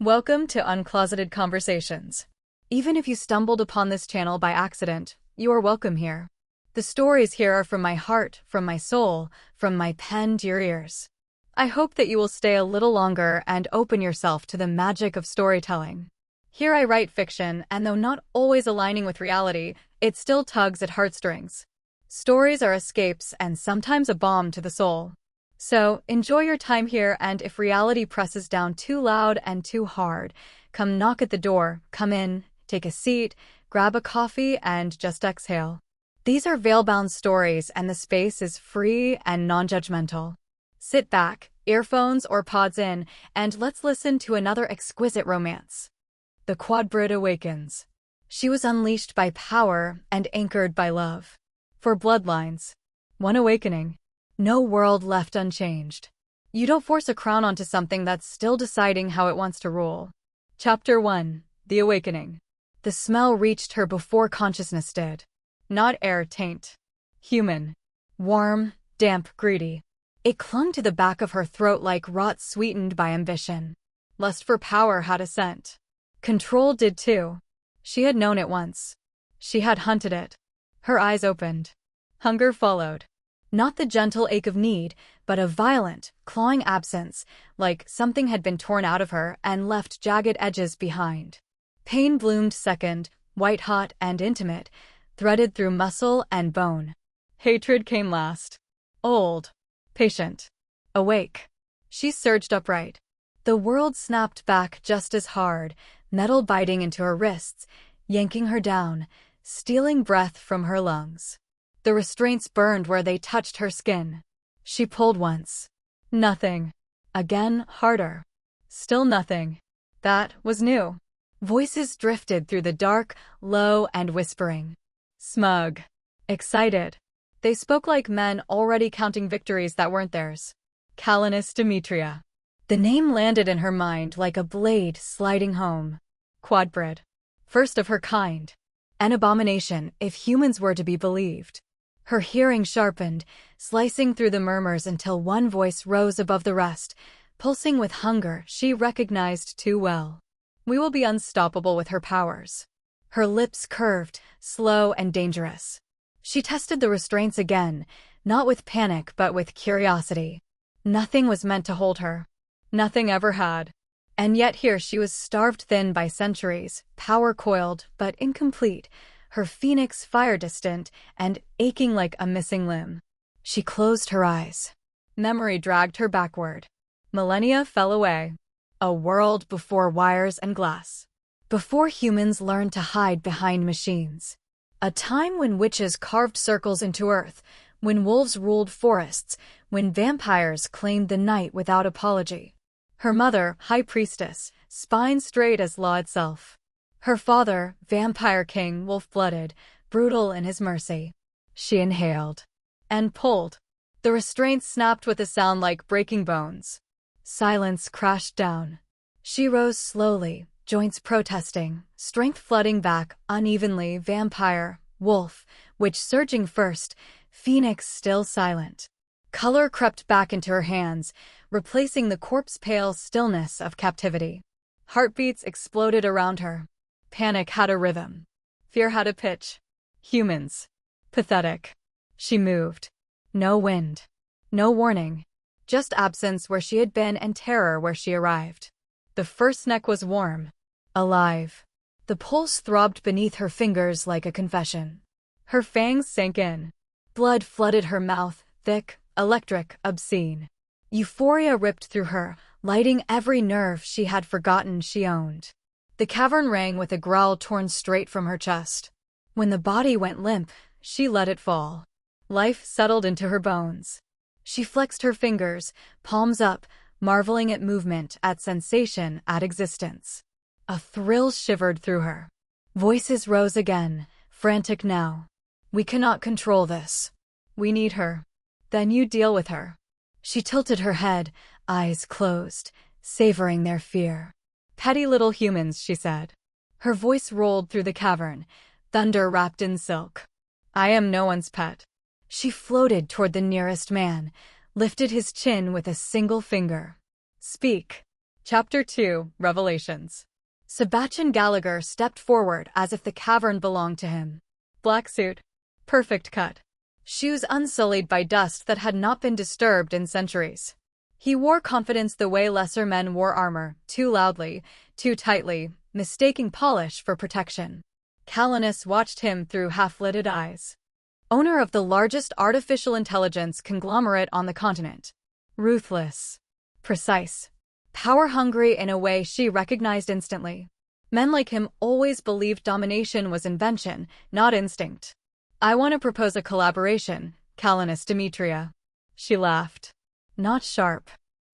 Welcome to Uncloseted Conversations. Even if you stumbled upon this channel by accident, you are welcome here. The stories here are from my heart, from my soul, from my pen to your ears. I hope that you will stay a little longer and open yourself to the magic of storytelling. Here I write fiction, and though not always aligning with reality, it still tugs at heartstrings. Stories are escapes and sometimes a balm to the soul. So, enjoy your time here, and if reality presses down too loud and too hard, come knock at the door, come in, take a seat, grab a coffee, and just exhale. These are veil-bound stories, and the space is free and non-judgmental. Sit back, earphones or pods in, and let's listen to another exquisite romance. The Quadbrid Awakens. She was unleashed by power and anchored by love. For bloodlines. One awakening. No world left unchanged. You don't force a crown onto something that's still deciding how it wants to rule. Chapter 1. The Awakening. The smell reached her before consciousness did. Not air taint. Human. Warm, damp, greedy. It clung to the back of her throat like rot sweetened by ambition. Lust for power had a scent. Control did too. She had known it once. She had hunted it. Her eyes opened. Hunger followed. Not the gentle ache of need, but a violent, clawing absence, like something had been torn out of her and left jagged edges behind. Pain bloomed second, white-hot and intimate, threaded through muscle and bone. Hatred came last. Old. Patient. Awake. She surged upright. The world snapped back just as hard, metal biting into her wrists, yanking her down, stealing breath from her lungs. The restraints burned where they touched her skin. She pulled once. Nothing. Again, harder. Still nothing. That was new. Voices drifted through the dark, low and whispering. Smug. Excited. They spoke like men already counting victories that weren't theirs. Calanus Demetria. The name landed in her mind like a blade sliding home. Quadbrid. First of her kind. An abomination, if humans were to be believed. Her hearing sharpened, slicing through the murmurs until one voice rose above the rest, pulsing with hunger she recognized too well. We will be unstoppable with her powers. Her lips curved, slow and dangerous. She tested the restraints again, not with panic but with curiosity. Nothing was meant to hold her. Nothing ever had. And yet here she was, starved thin by centuries, power coiled but incomplete, her phoenix fire distant and aching like a missing limb. She closed her eyes. Memory dragged her backward. Millennia fell away. A world before wires and glass. Before humans learned to hide behind machines. A time when witches carved circles into earth, when wolves ruled forests, when vampires claimed the night without apology. Her mother, high priestess, spine straight as law itself. Her father, vampire king, wolf-blooded, brutal in his mercy. She inhaled. And pulled. The restraints snapped with a sound like breaking bones. Silence crashed down. She rose slowly, joints protesting, strength flooding back unevenly, vampire, wolf, witch surging first, phoenix still silent. Color crept back into her hands, replacing the corpse-pale stillness of captivity. Heartbeats exploded around her. Panic had a rhythm. Fear had a pitch. Humans. Pathetic. She moved. No wind. No warning. Just absence where she had been and terror where she arrived. The first neck was warm. Alive. The pulse throbbed beneath her fingers like a confession. Her fangs sank in. Blood flooded her mouth, thick, electric, obscene. Euphoria ripped through her, lighting every nerve she had forgotten she owned. The cavern rang with a growl torn straight from her chest. When the body went limp, she let it fall. Life settled into her bones. She flexed her fingers, palms up, marveling at movement, at sensation, at existence. A thrill shivered through her. Voices rose again, frantic now. We cannot control this. We need her. Then you deal with her. She tilted her head, eyes closed, savoring their fear. Petty little humans, she said. Her voice rolled through the cavern, thunder wrapped in silk. I am no one's pet. She floated toward the nearest man, lifted his chin with a single finger. Speak. Chapter 2, Revelations. Sebastian Gallagher stepped forward as if the cavern belonged to him. Black suit. Perfect cut. Shoes unsullied by dust that had not been disturbed in centuries. He wore confidence the way lesser men wore armor, too loudly, too tightly, mistaking polish for protection. Calanus watched him through half-lidded eyes. Owner of the largest artificial intelligence conglomerate on the continent. Ruthless. Precise. Power-hungry in a way she recognized instantly. Men like him always believed domination was invention, not instinct. I want to propose a collaboration, Calanus Demetria. She laughed. Not sharp.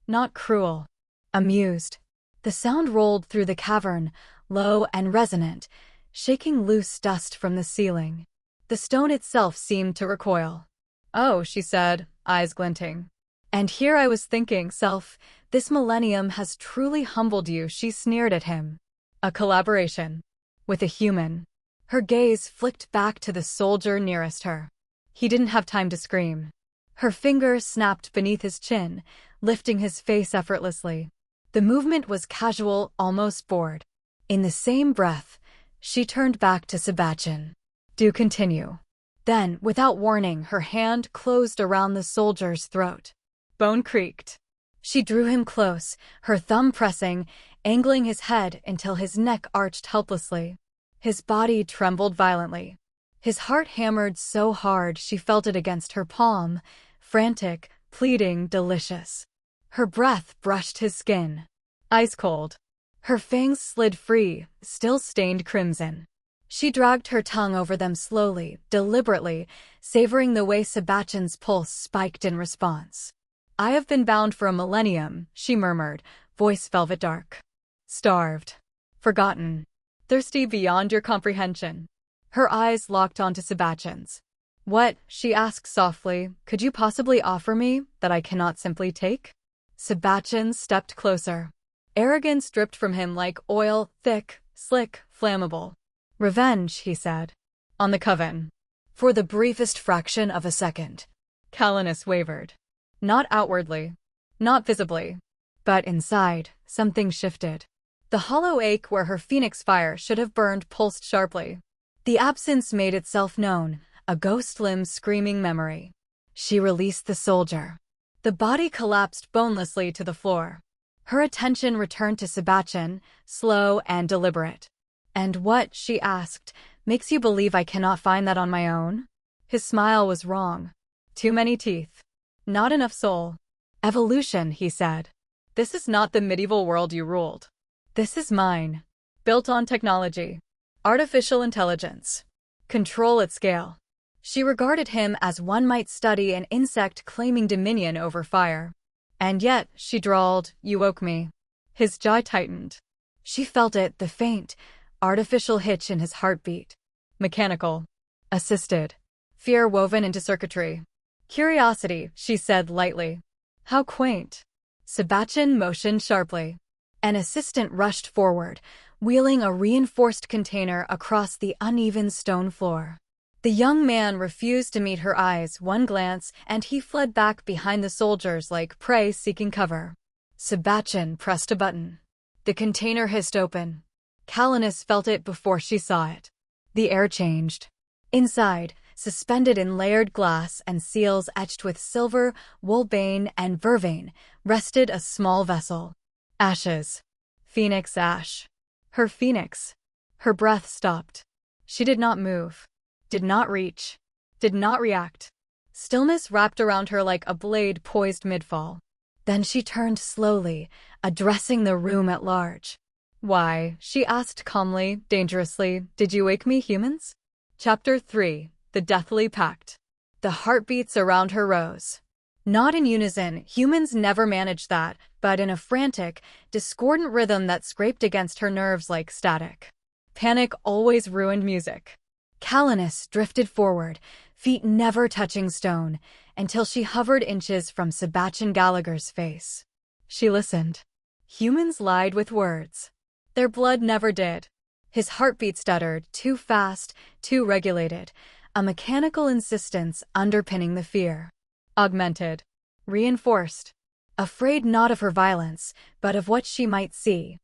Not cruel. Amused. The sound rolled through the cavern, low and resonant, shaking loose dust from the ceiling. The stone itself seemed to recoil. Oh, she said, eyes glinting. And here I was thinking, self, this millennium has truly humbled you, she sneered at him. A collaboration. With a human. Her gaze flicked back to the soldier nearest her. He didn't have time to scream. Her fingers snapped beneath his chin, lifting his face effortlessly. The movement was casual, almost bored. In the same breath, she turned back to Sebastian. Do continue. Then, without warning, her hand closed around the soldier's throat. Bone creaked. She drew him close, her thumb pressing, angling his head until his neck arched helplessly. His body trembled violently. His heart hammered so hard she felt it against her palm, frantic, pleading, delicious. Her breath brushed his skin. Ice cold. Her fangs slid free, still stained crimson. She dragged her tongue over them slowly, deliberately, savoring the way Sebastian's pulse spiked in response. I have been bound for a millennium, she murmured, voice velvet dark. Starved. Forgotten. Thirsty beyond your comprehension. Her eyes locked onto Sebastian's. What, she asked softly, could you possibly offer me that I cannot simply take? Sebastian stepped closer. Arrogance dripped from him like oil, thick, slick, flammable. Revenge, he said. On the coven. For the briefest fraction of a second. Calanus wavered. Not outwardly. Not visibly. But inside, something shifted. The hollow ache where her phoenix fire should have burned pulsed sharply. The absence made itself known, a ghost limb screaming memory. She released the soldier. The body collapsed bonelessly to the floor. Her attention returned to Sebastian, slow and deliberate. And what, she asked, makes you believe I cannot find that on my own? His smile was wrong. Too many teeth. Not enough soul. Evolution, he said. This is not the medieval world you ruled. This is mine. Built on technology. Artificial intelligence. Control at scale. She regarded him as one might study an insect claiming dominion over fire. And yet, she drawled, you woke me. His jaw tightened. She felt it, the faint, artificial hitch in his heartbeat. Mechanical. Assisted. Fear woven into circuitry. Curiosity, she said lightly. How quaint. Sebastian motioned sharply. An assistant rushed forward, wheeling a reinforced container across the uneven stone floor. The young man refused to meet her eyes, one glance, and he fled back behind the soldiers like prey seeking cover. Sebastian pressed a button. The container hissed open. Calanus felt it before she saw it. The air changed. Inside, suspended in layered glass and seals etched with silver, wolbane, and vervain, rested a small vessel. Ashes. Phoenix ash. Her phoenix. Her breath stopped. She did not move. Did not reach. Did not react. Stillness wrapped around her like a blade poised mid-fall. Then she turned slowly, addressing the room at large. Why, she asked calmly, dangerously, did you wake me, humans? Chapter 3. The Deathly Pact. The heartbeats around her rose. Not in unison, humans never managed that, but in a frantic, discordant rhythm that scraped against her nerves like static. Panic always ruined music. Calanus drifted forward, feet never touching stone, until she hovered inches from Sebastian Gallagher's face. She listened. Humans lied with words. Their blood never did. His heartbeat stuttered, too fast, too regulated, a mechanical insistence underpinning the fear. Augmented. Reinforced. afraid not of her violence, but of what she might see.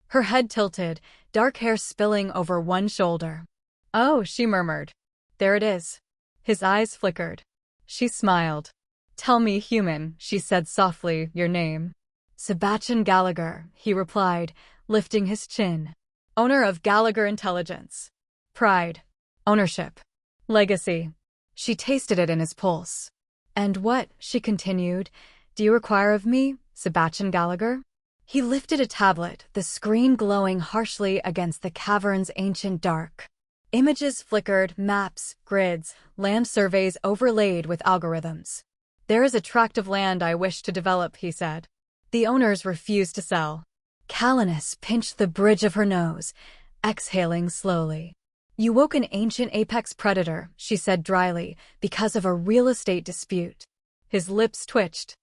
Her head tilted, dark hair spilling over one shoulder. "Oh," she murmured. "There it is." His eyes flickered. She smiled. "Tell me, human," she said softly, "your name." "Sebastian Gallagher," he replied, lifting his chin. "Owner of Gallagher Intelligence. Pride. Ownership. Legacy." She tasted it in his pulse. "And what," she continued, "do you require of me, Sebastian Gallagher?" He lifted a tablet, the screen glowing harshly against the cavern's ancient dark. Images flickered, maps, grids, land surveys overlaid with algorithms. "There is a tract of land I wish to develop," he said. "The owners refuse to sell." Calanus pinched the bridge of her nose, exhaling slowly. "You woke an ancient apex predator," she said dryly, "because of a real estate dispute." His lips twitched.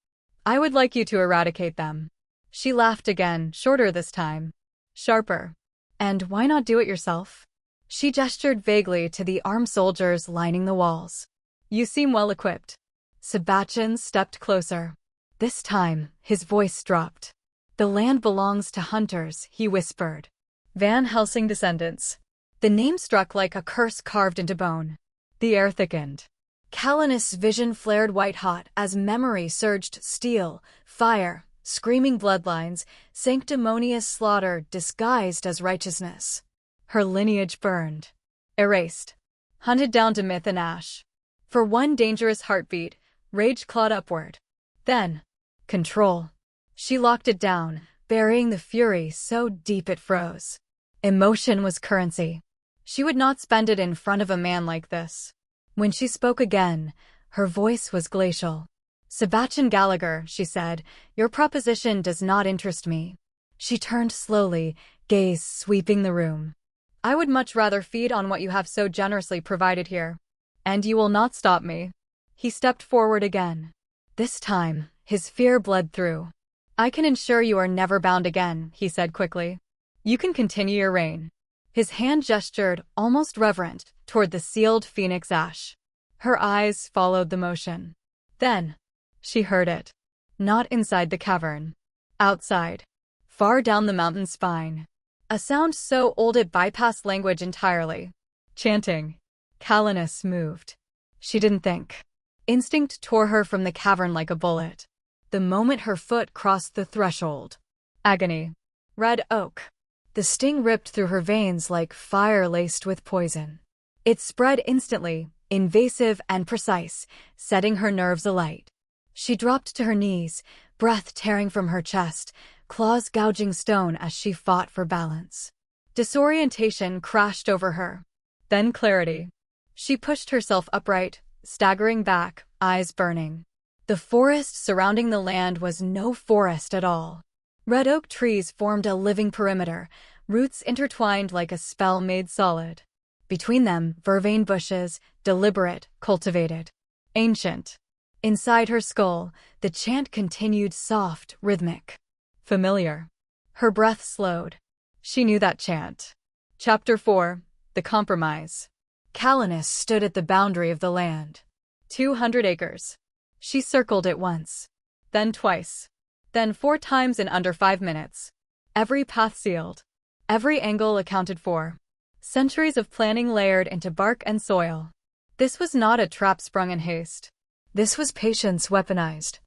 "I would like you to eradicate them." She laughed again, shorter this time. Sharper. "And why not do it yourself?" She gestured vaguely to the armed soldiers lining the walls. "You seem well equipped." Sebastian stepped closer. This time, his voice dropped. "The land belongs to hunters," he whispered. "Van Helsing descendants." The name struck like a curse carved into bone. The air thickened. Calanus' vision flared white-hot as memory surged. Steel, fire, screaming bloodlines, sanctimonious slaughter disguised as righteousness. Her lineage burned. Erased. Hunted down to myth and ash. For one dangerous heartbeat, rage clawed upward. Then, control. She locked it down, burying the fury so deep it froze. Emotion was currency. She would not spend it in front of a man like this. When she spoke again, her voice was glacial. "Sebastian Gallagher," she said, "your proposition does not interest me." She turned slowly, gaze sweeping the room. "I would much rather feed on what you have so generously provided here. And you will not stop me." He stepped forward again. This time, his fear bled through. "I can ensure you are never bound again," he said quickly. "You can continue your reign." His hand gestured, almost reverent, toward the sealed phoenix ash. Her eyes followed the motion. Then, she heard it. Not inside the cavern. Outside. Far down the mountain spine. A sound so old it bypassed language entirely. Chanting. Calanus moved. She didn't think. Instinct tore her from the cavern like a bullet. The moment her foot crossed the threshold. Agony. Red oak. The sting ripped through her veins like fire laced with poison. It spread instantly, invasive and precise, setting her nerves alight. She dropped to her knees, breath tearing from her chest, claws gouging stone as she fought for balance. Disorientation crashed over her. Then clarity. She pushed herself upright, staggering back, eyes burning. The forest surrounding the land was no forest at all. Red oak trees formed a living perimeter, roots intertwined like a spell made solid. Between them, vervain bushes, deliberate, cultivated. Ancient. Inside her skull, the chant continued soft, rhythmic. Familiar. Her breath slowed. She knew that chant. Chapter 4. The Compromise. Calanus stood at the boundary of the land. 200 acres. She circled it once. Then twice. Then 4 times in under 5 minutes. Every path sealed. Every angle accounted for. Centuries of planning layered into bark and soil. This was not a trap sprung in haste. This was patience weaponized.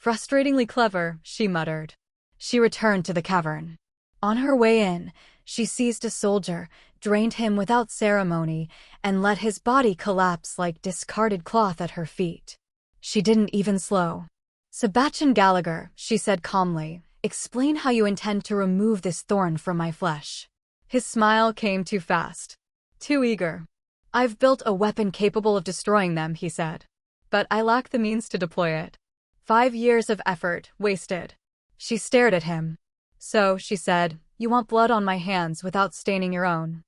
Frustratingly clever, she muttered. She returned to the cavern. On her way in, she seized a soldier, drained him without ceremony, and let his body collapse like discarded cloth at her feet. She didn't even slow. "Sebastian Gallagher," she said calmly, "explain how you intend to remove this thorn from my flesh." His smile came too fast. Too eager. "I've built a weapon capable of destroying them," he said. "But I lack the means to deploy it. 5 years of effort, wasted." She stared at him. "So," she said, "you want blood on my hands without staining your own."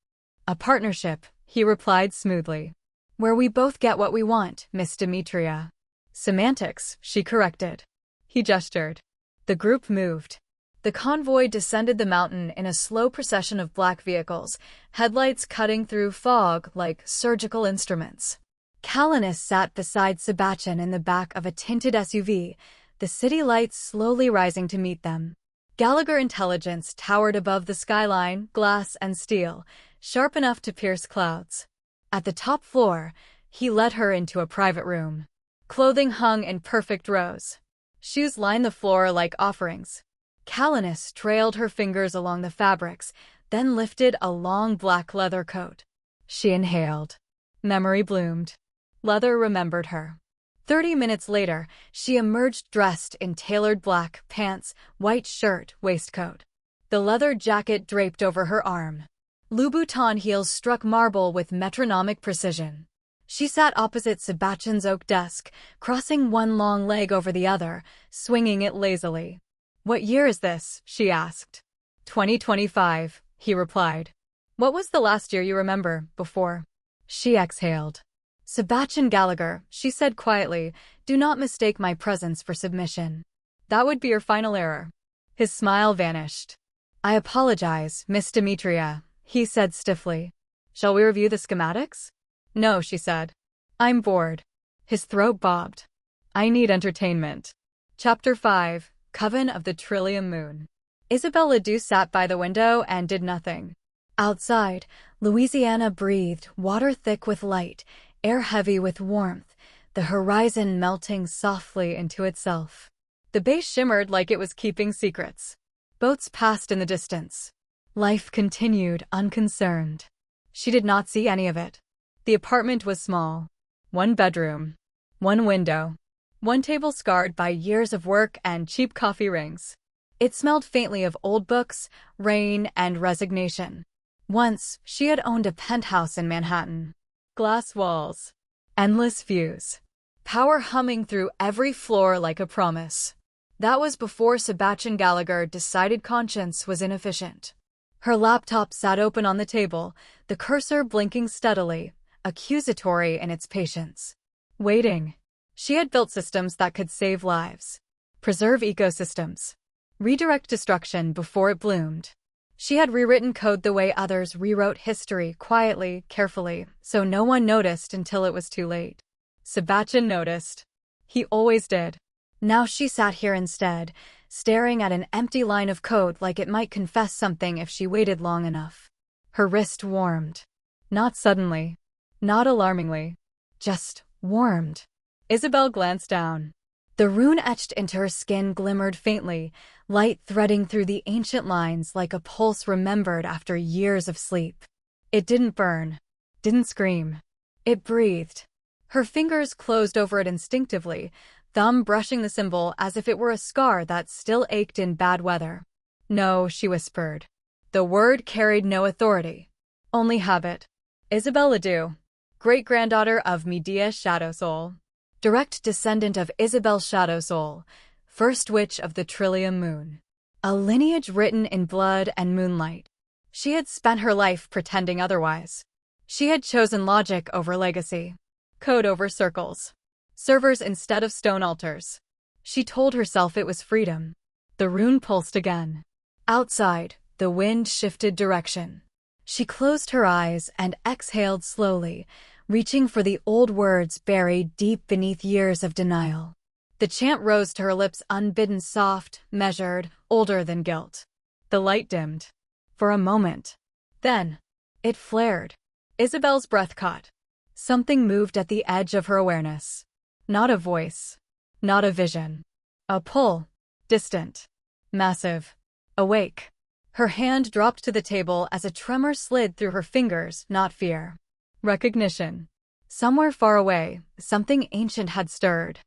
"A partnership," he replied smoothly. "Where we both get what we want, Miss Demetria." "Semantics," she corrected. He gestured. The group moved. The convoy descended the mountain in a slow procession of black vehicles, headlights cutting through fog like surgical instruments. Calanus sat beside Sebastian in the back of a tinted SUV, the city lights slowly rising to meet them. Gallagher Intelligence towered above the skyline, glass and steel, sharp enough to pierce clouds. At the top floor, he led her into a private room. Clothing hung in perfect rows. Shoes lined the floor like offerings. Calanis trailed her fingers along the fabrics, then lifted a long black leather coat. She inhaled. Memory bloomed. Leather remembered her. 30 minutes later, she emerged dressed in tailored black pants, white shirt, waistcoat. The leather jacket draped over her arm. Louboutin heels struck marble with metronomic precision. She sat opposite Sebastian's oak desk, crossing one long leg over the other, swinging it lazily. "What year is this?" she asked. 2025, he replied. "What was the last year you remember, before?" She exhaled. "Sebastian Gallagher," she said quietly, "do not mistake my presence for submission. That would be your final error." His smile vanished. "I apologize, Miss Demetria," he said stiffly. "Shall we review the schematics?" "No," she said. "I'm bored." His throat bobbed. "I need entertainment." Chapter 5, Coven of the Trillium Moon. Isabelle Ledoux sat by the window and did nothing. Outside, Louisiana breathed, water thick with light, air heavy with warmth, the horizon melting softly into itself. The bay shimmered like it was keeping secrets. Boats passed in the distance. Life continued unconcerned. She did not see any of it. The apartment was small. One bedroom. One window. One table scarred by years of work and cheap coffee rings. It smelled faintly of old books, rain, and resignation. Once, she had owned a penthouse in Manhattan. Glass walls. Endless views. Power humming through every floor like a promise. That was before Sebastian Gallagher decided conscience was inefficient. Her laptop sat open on the table, the cursor blinking steadily, accusatory in its patience. Waiting. She had built systems that could save lives. Preserve ecosystems. Redirect destruction before it bloomed. She had rewritten code the way others rewrote history, quietly, carefully, so no one noticed until it was too late. Sebastian noticed. He always did. Now she sat here instead, staring at an empty line of code like it might confess something if she waited long enough. Her wrist warmed. Not suddenly. Not alarmingly. Just warmed. Isabelle glanced down. The rune etched into her skin glimmered faintly, light threading through the ancient lines like a pulse remembered after years of sleep. It didn't burn. Didn't scream. It breathed. Her fingers closed over it instinctively, thumb brushing the symbol as if it were a scar that still ached in bad weather. "No," she whispered. The word carried no authority. Only habit. Isabelle Ledoux, great-granddaughter of Medea Shadowsoul. Direct descendant of Isabelle Shadowsoul, first witch of the Trillium Moon. A lineage written in blood and moonlight. She had spent her life pretending otherwise. She had chosen logic over legacy. Code over circles. Servers instead of stone altars. She told herself it was freedom. The rune pulsed again. Outside, the wind shifted direction. She closed her eyes and exhaled slowly, reaching for the old words buried deep beneath years of denial. The chant rose to her lips unbidden, soft, measured, older than guilt. The light dimmed. For a moment. Then, it flared. Isabelle's breath caught. Something moved at the edge of her awareness. Not a voice. Not a vision. A pull. Distant. Massive. Awake. Her hand dropped to the table as a tremor slid through her fingers, not fear. Recognition. Somewhere far away, something ancient had stirred.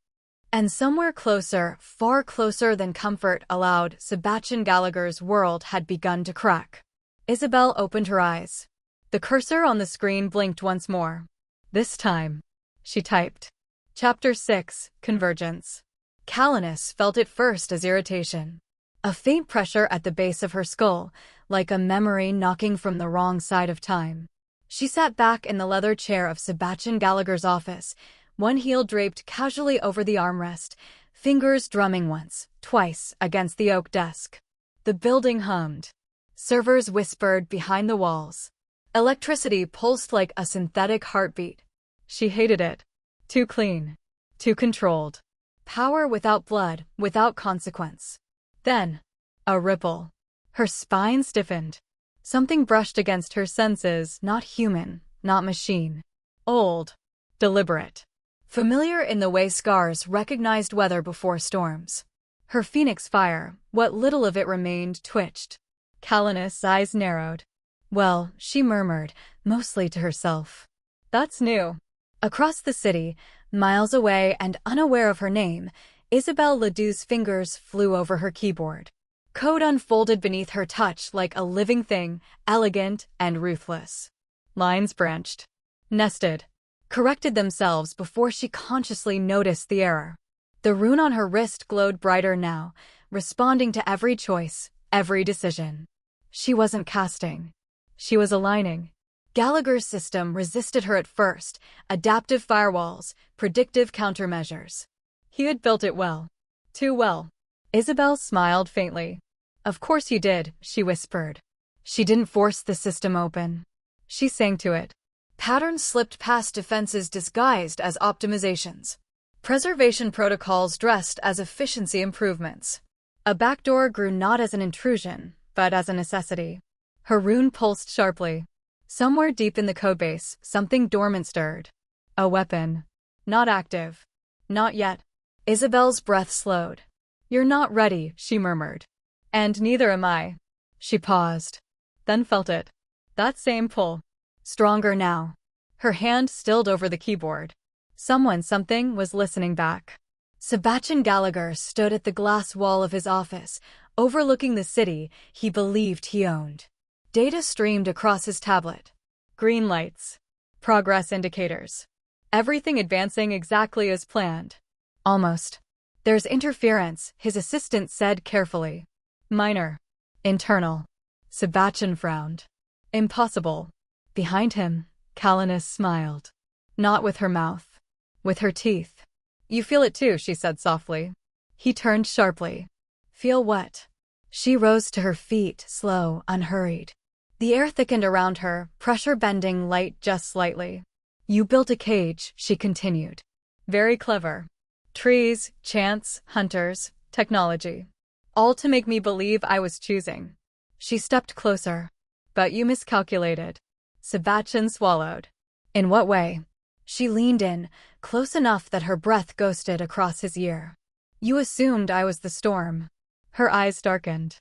And somewhere closer, far closer than comfort allowed, Sebastian Gallagher's world had begun to crack. Isabelle opened her eyes. The cursor on the screen blinked once more. This time, she typed. Chapter 6, Convergence. Calanis felt it first as irritation. A faint pressure at the base of her skull, like a memory knocking from the wrong side of time. She sat back in the leather chair of Sebastian Gallagher's office, one heel draped casually over the armrest, fingers drumming once, twice against the oak desk. The building hummed. Servers whispered behind the walls. Electricity pulsed like a synthetic heartbeat. She hated it. Too clean. Too controlled. Power without blood, without consequence. Then, a ripple. Her spine stiffened. Something brushed against her senses, not human, not machine. Old. Deliberate. Familiar in the way scars recognized weather before storms. Her phoenix fire, what little of it remained, twitched. Calanus' eyes narrowed. Well, she murmured, mostly to herself. That's new. Across the city, miles away and unaware of her name, Isabelle Ledoux's fingers flew over her keyboard. Code unfolded beneath her touch like a living thing, elegant and ruthless. Lines branched, nested, corrected themselves before she consciously noticed the error. The rune on her wrist glowed brighter now, responding to every choice, every decision. She wasn't casting. She was aligning. Gallagher's system resisted her at first, adaptive firewalls, predictive countermeasures. He had built it well. Too well. Isabelle smiled faintly. Of course you did, she whispered. She didn't force the system open. She sang to it. Patterns slipped past defenses disguised as optimizations. Preservation protocols dressed as efficiency improvements. A backdoor grew not as an intrusion, but as a necessity. Her rune pulsed sharply. Somewhere deep in the codebase, something dormant stirred. A weapon. Not active. Not yet. Isabelle's breath slowed. You're not ready, she murmured. And neither am I. She paused. Then felt it. That same pull. Stronger now. Her hand stilled over the keyboard. Something was listening back. Sebastian Gallagher stood at the glass wall of his office, overlooking the city he believed he owned. Data streamed across his tablet. Green lights. Progress indicators. Everything advancing exactly as planned. Almost. There's interference, his assistant said carefully. Minor. Internal. Sebastian frowned. Impossible. Behind him, Calanus smiled. Not with her mouth. With her teeth. You feel it too, she said softly. He turned sharply. Feel what? She rose to her feet, slow, unhurried. The air thickened around her, pressure bending light just slightly. You built a cage, she continued. Very clever. Trees, chance, hunters, technology. All to make me believe I was choosing. She stepped closer. But you miscalculated. Sebastian swallowed. In what way? She leaned in, close enough that her breath ghosted across his ear. You assumed I was the storm. Her eyes darkened.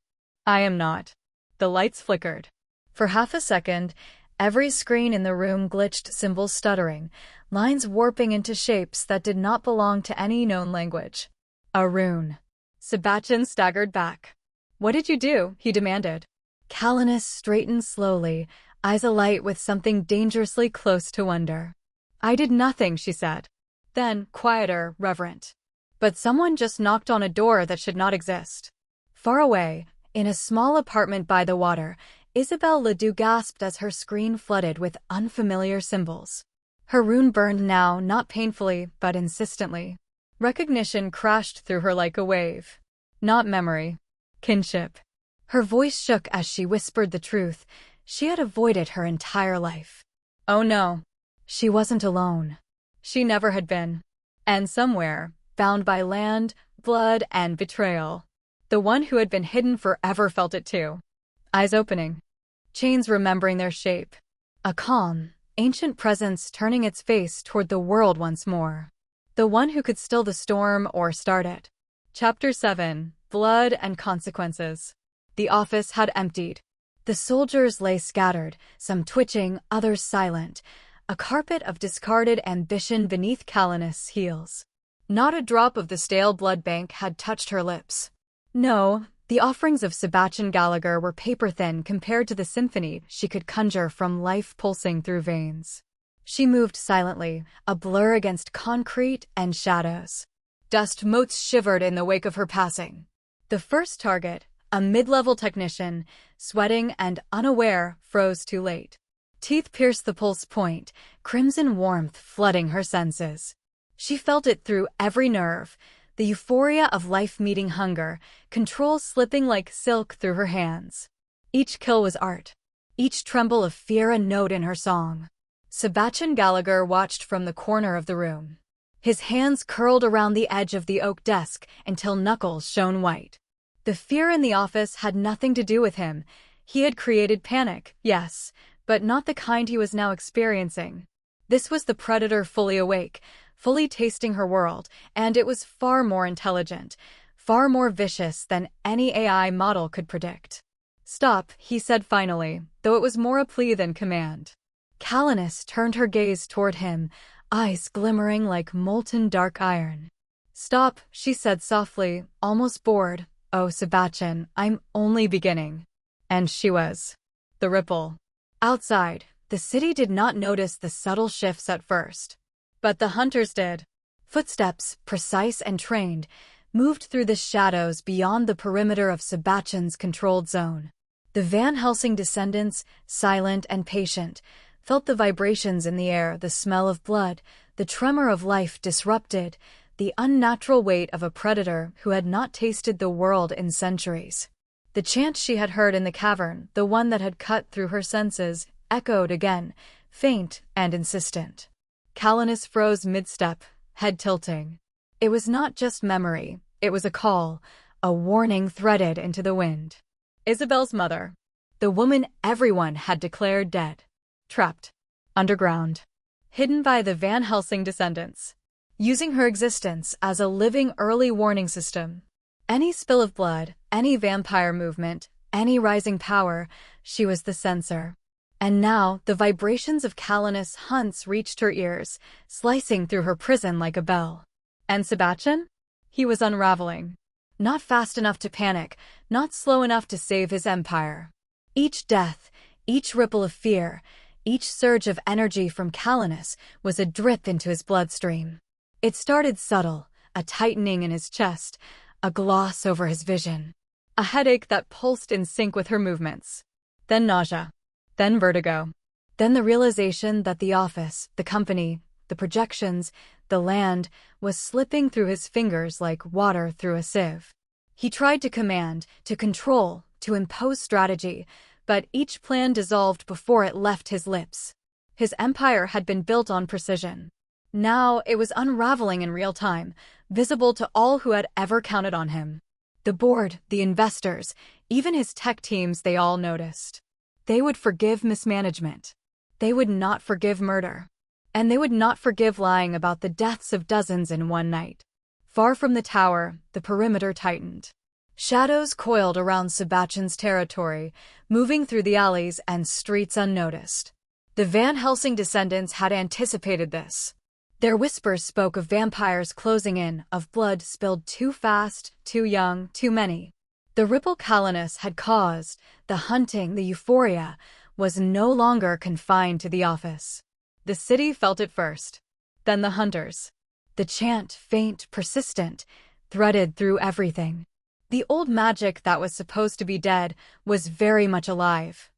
I am not. The lights flickered. For half a second, every screen in the room glitched, symbols stuttering, lines warping into shapes that did not belong to any known language. A rune. Sebastian staggered back. What did you do? He demanded. Calanus straightened slowly, eyes alight with something dangerously close to wonder. I did nothing, she said. Then, quieter, reverent. But someone just knocked on a door that should not exist. Far away, in a small apartment by the water, Isabelle Ledoux gasped as her screen flooded with unfamiliar symbols. Her rune burned now, not painfully, but insistently. Recognition crashed through her like a wave. Not memory. Kinship. Her voice shook as she whispered the truth. She had avoided her entire life. Oh no. She wasn't alone. She never had been. And somewhere, bound by land, blood, and betrayal, the one who had been hidden forever felt it too. Eyes opening. Chains remembering their shape. A calm, ancient presence turning its face toward the world once more. The one who could still the storm or start it. Chapter 7. Blood and Consequences. The office had emptied. The soldiers lay scattered, some twitching, others silent. A carpet of discarded ambition beneath Calanus' heels. Not a drop of the stale blood bank had touched her lips. No, the offerings of Sebastian Gallagher were paper-thin compared to the symphony she could conjure from life pulsing through veins. She moved silently, a blur against concrete and shadows. Dust motes shivered in the wake of her passing. The first target, a mid-level technician, sweating and unaware, froze too late. Teeth pierced the pulse point, crimson warmth flooding her senses. She felt it through every nerve, the euphoria of life meeting hunger, control slipping like silk through her hands. Each kill was art. Each tremble of fear a note in her song. Sebastian Gallagher watched from the corner of the room. His hands curled around the edge of the oak desk until knuckles shone white. The fear in the office had nothing to do with him. He had created panic, yes, but not the kind he was now experiencing. This was the predator fully awake, fully tasting her world, and it was far more intelligent, far more vicious than any AI model could predict. "Stop," he said finally, though it was more a plea than command. Calanis turned her gaze toward him, eyes glimmering like molten dark iron. "Stop," she said softly, almost bored. "Oh, Sebastian, I'm only beginning." And she was. The ripple. Outside, the city did not notice the subtle shifts at first. But the hunters did. Footsteps, precise and trained, moved through the shadows beyond the perimeter of Sebastian's controlled zone. The Van Helsing descendants, silent and patient, felt the vibrations in the air, the smell of blood, the tremor of life disrupted, the unnatural weight of a predator who had not tasted the world in centuries. The chant she had heard in the cavern, the one that had cut through her senses, echoed again, faint and insistent. Calanis froze mid-step, head tilting. It was not just memory, it was a call, a warning threaded into the wind. Isabel's mother. The woman everyone had declared dead. Trapped. Underground. Hidden by the Van Helsing descendants. Using her existence as a living early warning system. Any spill of blood, any vampire movement, any rising power, she was the sensor. And now, the vibrations of Calanis' hunts reached her ears, slicing through her prison like a bell. And Sebastian? He was unraveling. Not fast enough to panic, not slow enough to save his empire. Each death, each ripple of fear, each surge of energy from Calanis was a drip into his bloodstream. It started subtle, a tightening in his chest, a gloss over his vision. A headache that pulsed in sync with her movements. Then nausea. Then vertigo. Then the realization that the office, the company, the projections, the land, was slipping through his fingers like water through a sieve. He tried to command, to control, to impose strategy, but each plan dissolved before it left his lips. His empire had been built on precision. Now it was unraveling in real time, visible to all who had ever counted on him. The board, the investors, even his tech teams, they all noticed. They would forgive mismanagement. They would not forgive murder. And they would not forgive lying about the deaths of dozens in one night. Far from the tower, the perimeter tightened. Shadows coiled around Sebastian's territory, moving through the alleys and streets unnoticed. The Van Helsing descendants had anticipated this. Their whispers spoke of vampires closing in, of blood spilled too fast, too young, too many. The ripple Calanis had caused, the hunting, the euphoria, was no longer confined to the office. The city felt it first. Then the hunters. The chant, faint, persistent, threaded through everything. The old magic that was supposed to be dead was very much alive.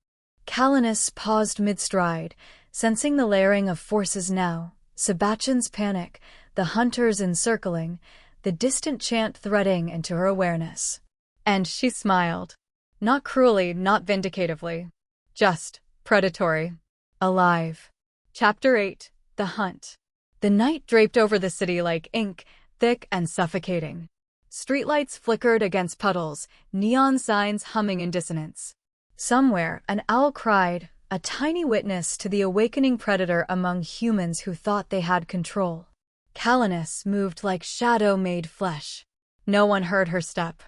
Calanis paused mid-stride, sensing the layering of forces now. Sebastian's panic, the hunters encircling, the distant chant threading into her awareness. And she smiled. Not cruelly, not vindicatively. Just predatory. Alive. Chapter 8. The Hunt. The night draped over the city like ink, thick and suffocating. Streetlights flickered against puddles, neon signs humming in dissonance. Somewhere, an owl cried, a tiny witness to the awakening predator among humans who thought they had control. Calanis moved like shadow made flesh. No one heard her step.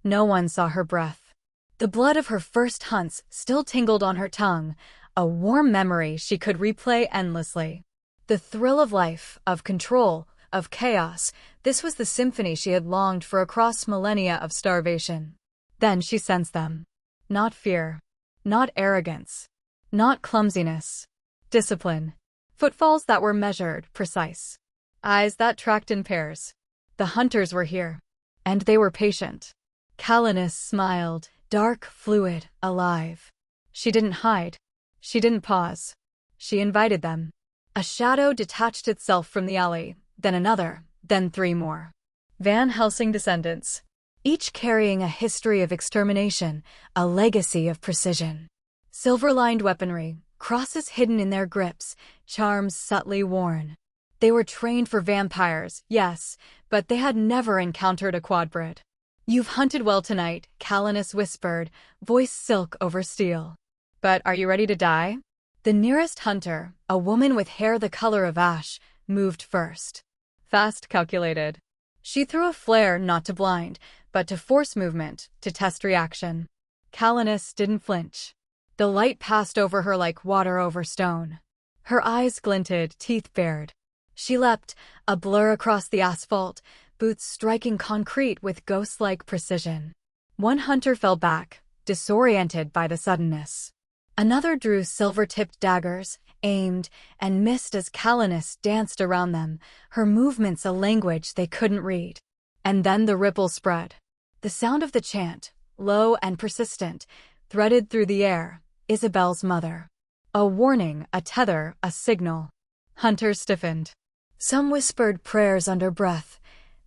No one saw her breath. The blood of her first hunts still tingled on her tongue, a warm memory she could replay endlessly. The thrill of life, of control, of chaos, this was the symphony she had longed for across millennia of starvation. Then she sensed them. Not fear. Not arrogance. Not clumsiness. Discipline. Footfalls that were measured, precise. Eyes that tracked in pairs. The hunters were here. And they were patient. Calanis smiled, dark, fluid, alive. She didn't hide. She didn't pause. She invited them. A shadow detached itself from the alley, then another, then three more. Van Helsing descendants. Each carrying a history of extermination, a legacy of precision. Silver-lined weaponry, crosses hidden in their grips, charms subtly worn. They were trained for vampires, yes, but they had never encountered a Quadbrid. "You've hunted well tonight," Calanus whispered, voice silk over steel. "But are you ready to die?" The nearest hunter, a woman with hair the color of ash, moved first. Fast, calculated. She threw a flare not to blind, but to force movement, to test reaction. Calanus didn't flinch. The light passed over her like water over stone. Her eyes glinted, teeth bared. She leapt, a blur across the asphalt, boots striking concrete with ghost-like precision. One hunter fell back, disoriented by the suddenness. Another drew silver-tipped daggers, aimed, and missed as Calanus danced around them, her movements a language they couldn't read. And then the ripple spread. The sound of the chant, low and persistent, threaded through the air, Isabel's mother. A warning, a tether, a signal. Hunters stiffened. Some whispered prayers under breath,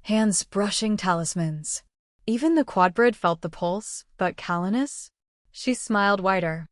hands brushing talismans. Even the Quadbrid felt the pulse, but Calanus? She smiled wider.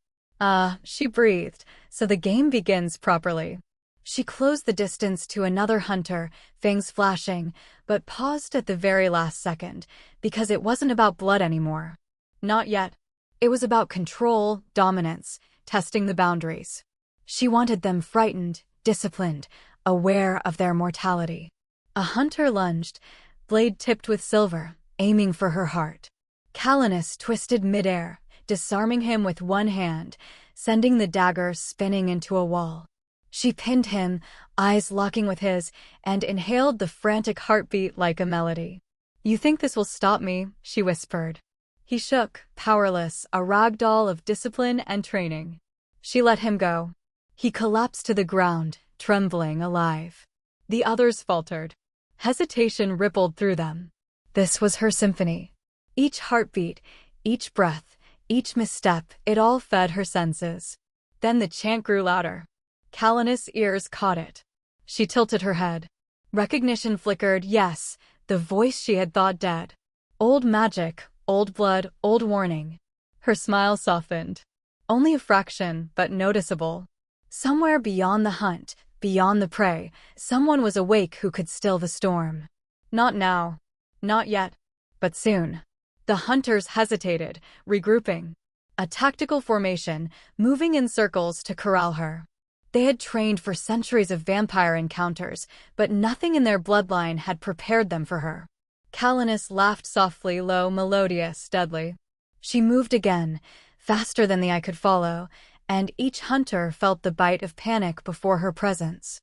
She breathed, so the game begins properly. She closed the distance to another hunter, fangs flashing, but paused at the very last second, because it wasn't about blood anymore. Not yet. It was about control, dominance, testing the boundaries. She wanted them frightened, disciplined, aware of their mortality. A hunter lunged, blade tipped with silver, aiming for her heart. Calanus twisted midair, disarming him with one hand, sending the dagger spinning into a wall. She pinned him, eyes locking with his, and inhaled the frantic heartbeat like a melody. "You think this will stop me?" she whispered. He shook, powerless, a rag doll of discipline and training. She let him go. He collapsed to the ground, trembling, alive. The others faltered. Hesitation rippled through them. This was her symphony. Each heartbeat, each breath, each misstep, it all fed her senses. Then the chant grew louder. Calanus' ears caught it. She tilted her head. Recognition flickered, yes, the voice she had thought dead. Old magic, old blood, old warning. Her smile softened. Only a fraction, but noticeable. Somewhere beyond the hunt, beyond the prey, someone was awake who could still the storm. Not now. Not yet. But soon. The hunters hesitated, regrouping. A tactical formation, moving in circles to corral her. They had trained for centuries of vampire encounters, but nothing in their bloodline had prepared them for her. Calanus laughed softly, low, melodious, deadly. She moved again, faster than the eye could follow, and each hunter felt the bite of panic before her presence.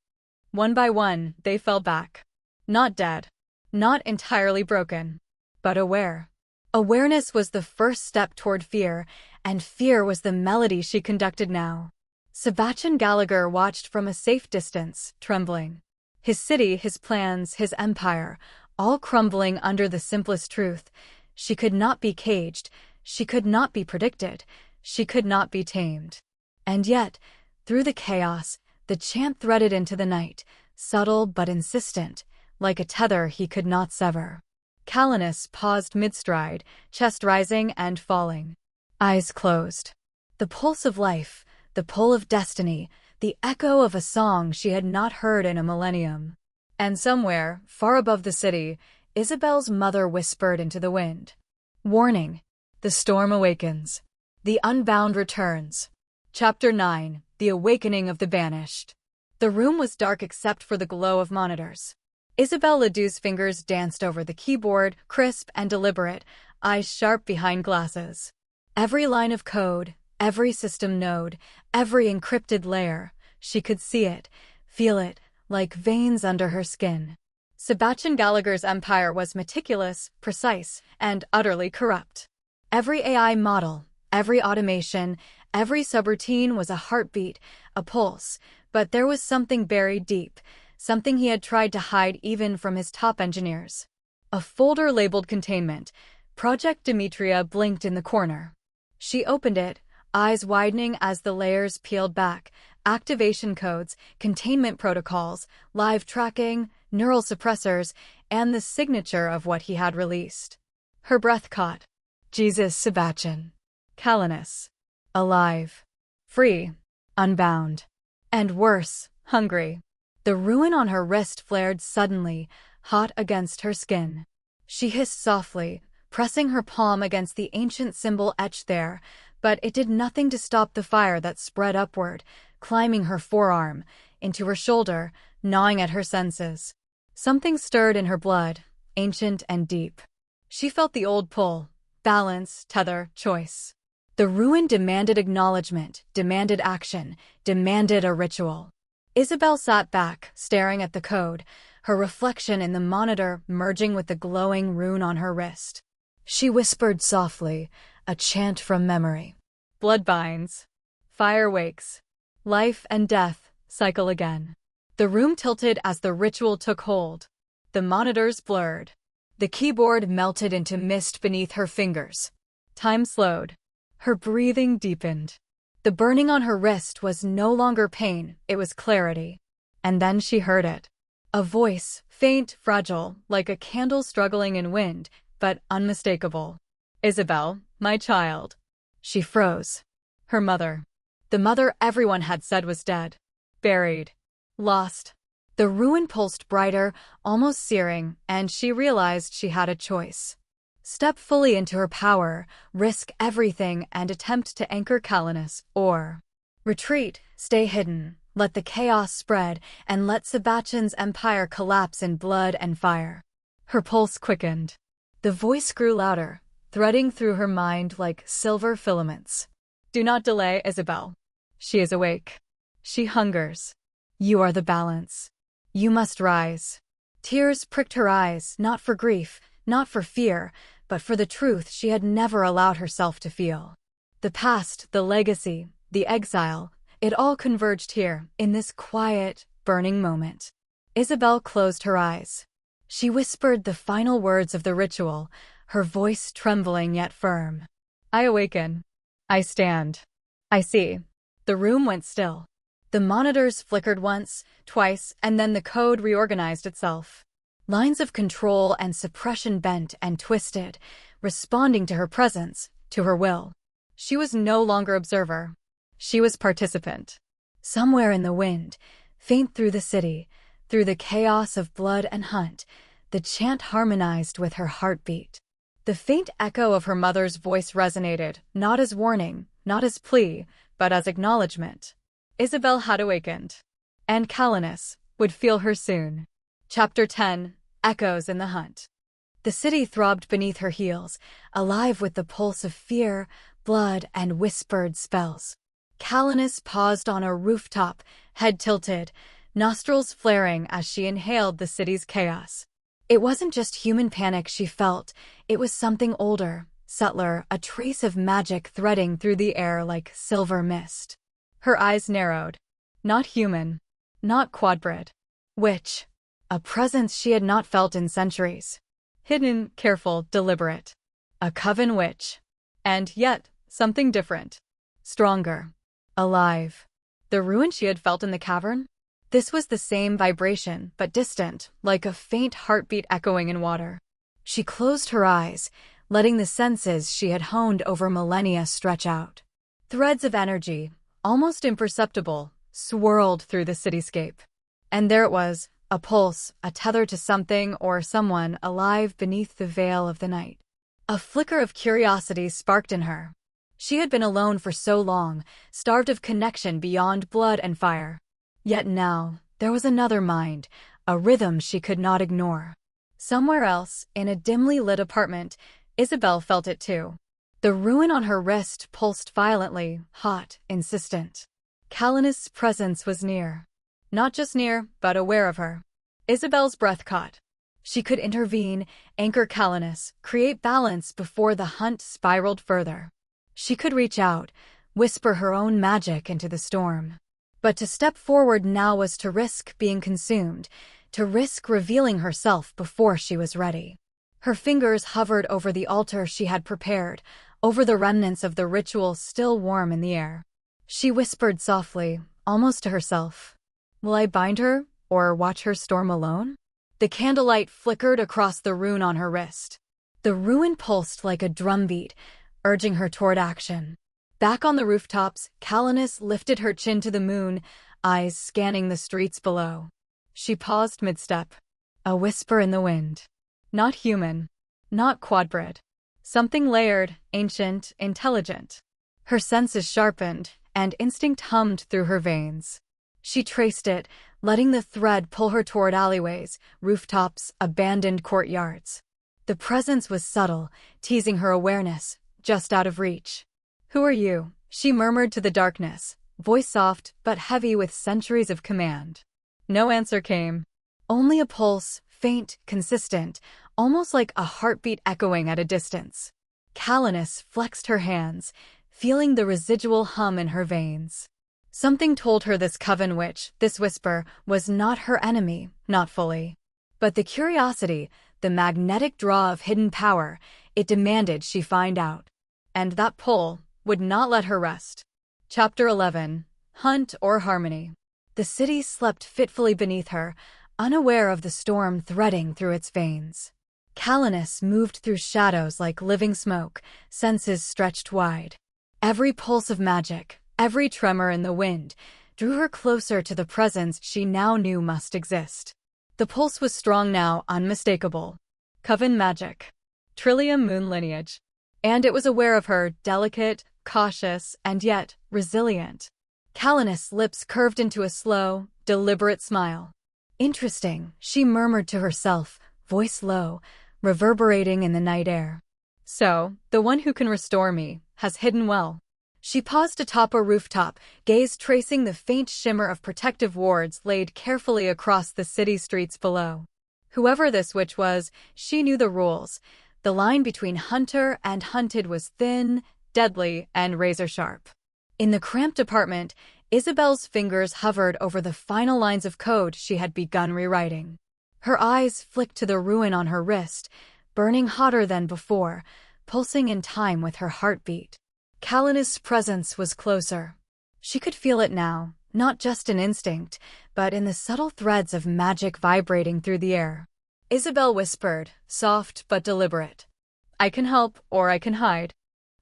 One by one, they fell back. Not dead. Not entirely broken. But aware. Awareness was the first step toward fear, and fear was the melody she conducted now. Sebastian Gallagher watched from a safe distance, trembling. His city, his plans, his empire, all crumbling under the simplest truth. She could not be caged, she could not be predicted, she could not be tamed. And yet, through the chaos, the chant threaded into the night, subtle but insistent, like a tether he could not sever. Calanus paused mid-stride, chest rising and falling. Eyes closed. The pulse of life, the pull of destiny, the echo of a song she had not heard in a millennium. And somewhere, far above the city, Isabel's mother whispered into the wind. Warning. The storm awakens. The unbound returns. Chapter 9. The Awakening of the Banished. The room was dark except for the glow of monitors. Isabel Ledoux's fingers danced over the keyboard, crisp and deliberate, eyes sharp behind glasses. Every line of code, every system node, every encrypted layer, she could see it, feel it, like veins under her skin. Sebastian Gallagher's empire was meticulous, precise, and utterly corrupt. Every AI model, every automation, every subroutine was a heartbeat, a pulse, but there was something buried deep, something he had tried to hide even from his top engineers. A folder labeled Containment. Project Demetria blinked in the corner. She opened it, eyes widening as the layers peeled back. Activation codes, containment protocols, live tracking, neural suppressors, and the signature of what he had released. Her breath caught. Jesus, Sebastian. Calanus. Alive. Free. Unbound. And worse, hungry. The rune on her wrist flared suddenly, hot against her skin. She hissed softly, pressing her palm against the ancient symbol etched there, but it did nothing to stop the fire that spread upward, climbing her forearm, into her shoulder, gnawing at her senses. Something stirred in her blood, ancient and deep. She felt the old pull, balance, tether, choice. The rune demanded acknowledgement, demanded action, demanded a ritual. Isabel sat back, staring at the code, her reflection in the monitor merging with the glowing rune on her wrist. She whispered softly, a chant from memory. Blood binds. Fire wakes. Life and death cycle again. The room tilted as the ritual took hold. The monitors blurred. The keyboard melted into mist beneath her fingers. Time slowed. Her breathing deepened. The burning on her wrist was no longer pain, it was clarity. And then she heard it. A voice, faint, fragile, like a candle struggling in wind, but unmistakable. Isabel, my child. She froze. Her mother. The mother everyone had said was dead. Buried. Lost. The rune pulsed brighter, almost searing, and she realized she had a choice. Step fully into her power, risk everything and attempt to anchor Calanus, or retreat, stay hidden, let the chaos spread, and let Sebastian's empire collapse in blood and fire. Her pulse quickened. The voice grew louder, threading through her mind like silver filaments. Do not delay, Isabel. She is awake. She hungers. You are the balance. You must rise. Tears pricked her eyes, not for grief, not for fear, but for the truth she had never allowed herself to feel. The past, the legacy, the exile, it all converged here, in this quiet, burning moment. Isabel closed her eyes. She whispered the final words of the ritual, her voice trembling yet firm. I awaken. I stand. I see. The room went still. The monitors flickered once, twice, and then the code reorganized itself. Lines of control and suppression bent and twisted, responding to her presence, to her will. She was no longer observer. She was participant. Somewhere in the wind, faint through the city, through the chaos of blood and hunt, the chant harmonized with her heartbeat. The faint echo of her mother's voice resonated, not as warning, not as plea, but as acknowledgement. Isabel had awakened. And Calanus would feel her soon. Chapter 10. Echoes in the Hunt. The city throbbed beneath her heels, alive with the pulse of fear, blood, and whispered spells. Calanus paused on a rooftop, head tilted, nostrils flaring as she inhaled the city's chaos. It wasn't just human panic she felt, it was something older, subtler, a trace of magic threading through the air like silver mist. Her eyes narrowed. Not human. Not Quadbrid. Witch. A presence she had not felt in centuries. Hidden, careful, deliberate. A coven witch. And yet, something different. Stronger. Alive. The ruin she had felt in the cavern? This was the same vibration, but distant, like a faint heartbeat echoing in water. She closed her eyes, letting the senses she had honed over millennia stretch out. Threads of energy, almost imperceptible, swirled through the cityscape. And there it was, a pulse, a tether to something or someone alive beneath the veil of the night. A flicker of curiosity sparked in her. She had been alone for so long, starved of connection beyond blood and fire. Yet now, there was another mind, a rhythm she could not ignore. Somewhere else, in a dimly lit apartment, Isabel felt it too. The ruin on her wrist pulsed violently, hot, insistent. Calanus' presence was near. Not just near, but aware of her. Isabel's breath caught. She could intervene, anchor Calanus, create balance before the hunt spiraled further. She could reach out, whisper her own magic into the storm. But to step forward now was to risk being consumed, to risk revealing herself before she was ready. Her fingers hovered over the altar she had prepared, over the remnants of the ritual still warm in the air. She whispered softly, almost to herself, "Will I bind her, or watch her storm alone?" The candlelight flickered across the rune on her wrist. The rune pulsed like a drumbeat, urging her toward action. Back on the rooftops, Calanus lifted her chin to the moon, eyes scanning the streets below. She paused mid-step. A whisper in the wind. Not human. Not Quadbrid. Something layered, ancient, intelligent. Her senses sharpened, and instinct hummed through her veins. She traced it, letting the thread pull her toward alleyways, rooftops, abandoned courtyards. The presence was subtle, teasing her awareness, just out of reach. "Who are you?" she murmured to the darkness, voice soft but heavy with centuries of command. No answer came. Only a pulse, faint, consistent, almost like a heartbeat echoing at a distance. Calanus flexed her hands, feeling the residual hum in her veins. Something told her this coven witch, this whisper, was not her enemy, not fully. But the curiosity, the magnetic draw of hidden power, it demanded she find out. And that pull would not let her rest. Chapter 11. Hunt or Harmony. The city slept fitfully beneath her, unaware of the storm threading through its veins. Calanus moved through shadows like living smoke, senses stretched wide. Every pulse of magic, every tremor in the wind, drew her closer to the presence she now knew must exist. The pulse was strong now, unmistakable. Coven magic. Trillium moon lineage. And it was aware of her, delicate, cautious, and yet resilient. Calanus' lips curved into a slow, deliberate smile. "Interesting," she murmured to herself, voice low, reverberating in the night air. "So, the one who can restore me has hidden well." She paused atop a rooftop, gaze tracing the faint shimmer of protective wards laid carefully across the city streets below. Whoever this witch was, she knew the rules. The line between hunter and hunted was thin, deadly, and razor-sharp. In the cramped apartment, Isabel's fingers hovered over the final lines of code she had begun rewriting. Her eyes flicked to the ruin on her wrist, burning hotter than before, pulsing in time with her heartbeat. Calanus' presence was closer. She could feel it now, not just in instinct, but in the subtle threads of magic vibrating through the air. Isabel whispered, soft but deliberate. "I can help, or I can hide."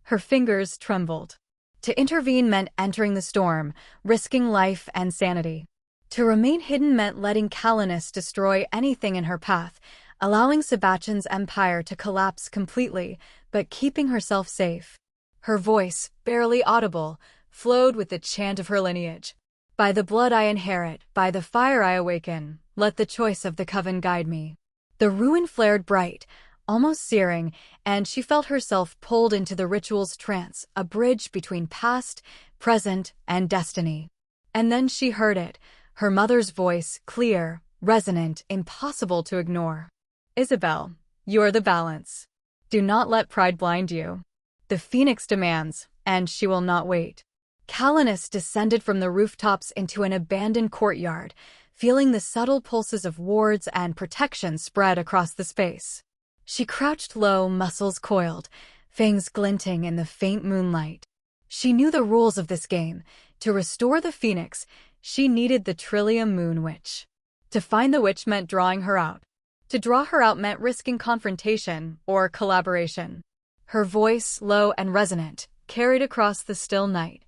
Her fingers trembled. To intervene meant entering the storm, risking life and sanity. To remain hidden meant letting Calanus destroy anything in her path, allowing Sebastian's empire to collapse completely, but keeping herself safe. Her voice, barely audible, flowed with the chant of her lineage. "By the blood I inherit, by the fire I awaken, let the choice of the coven guide me." The ruin flared bright, almost searing, and she felt herself pulled into the ritual's trance, a bridge between past, present, and destiny. And then she heard it, her mother's voice, clear, resonant, impossible to ignore. "Isabel, you are the balance. Do not let pride blind you. The Phoenix demands, and she will not wait." Calanus descended from the rooftops into an abandoned courtyard, feeling the subtle pulses of wards and protection spread across the space. She crouched low, muscles coiled, fangs glinting in the faint moonlight. She knew the rules of this game. To restore the Phoenix, she needed the Trillium Moon Witch. To find the witch meant drawing her out. To draw her out meant risking confrontation or collaboration. Her voice, low and resonant, carried across the still night.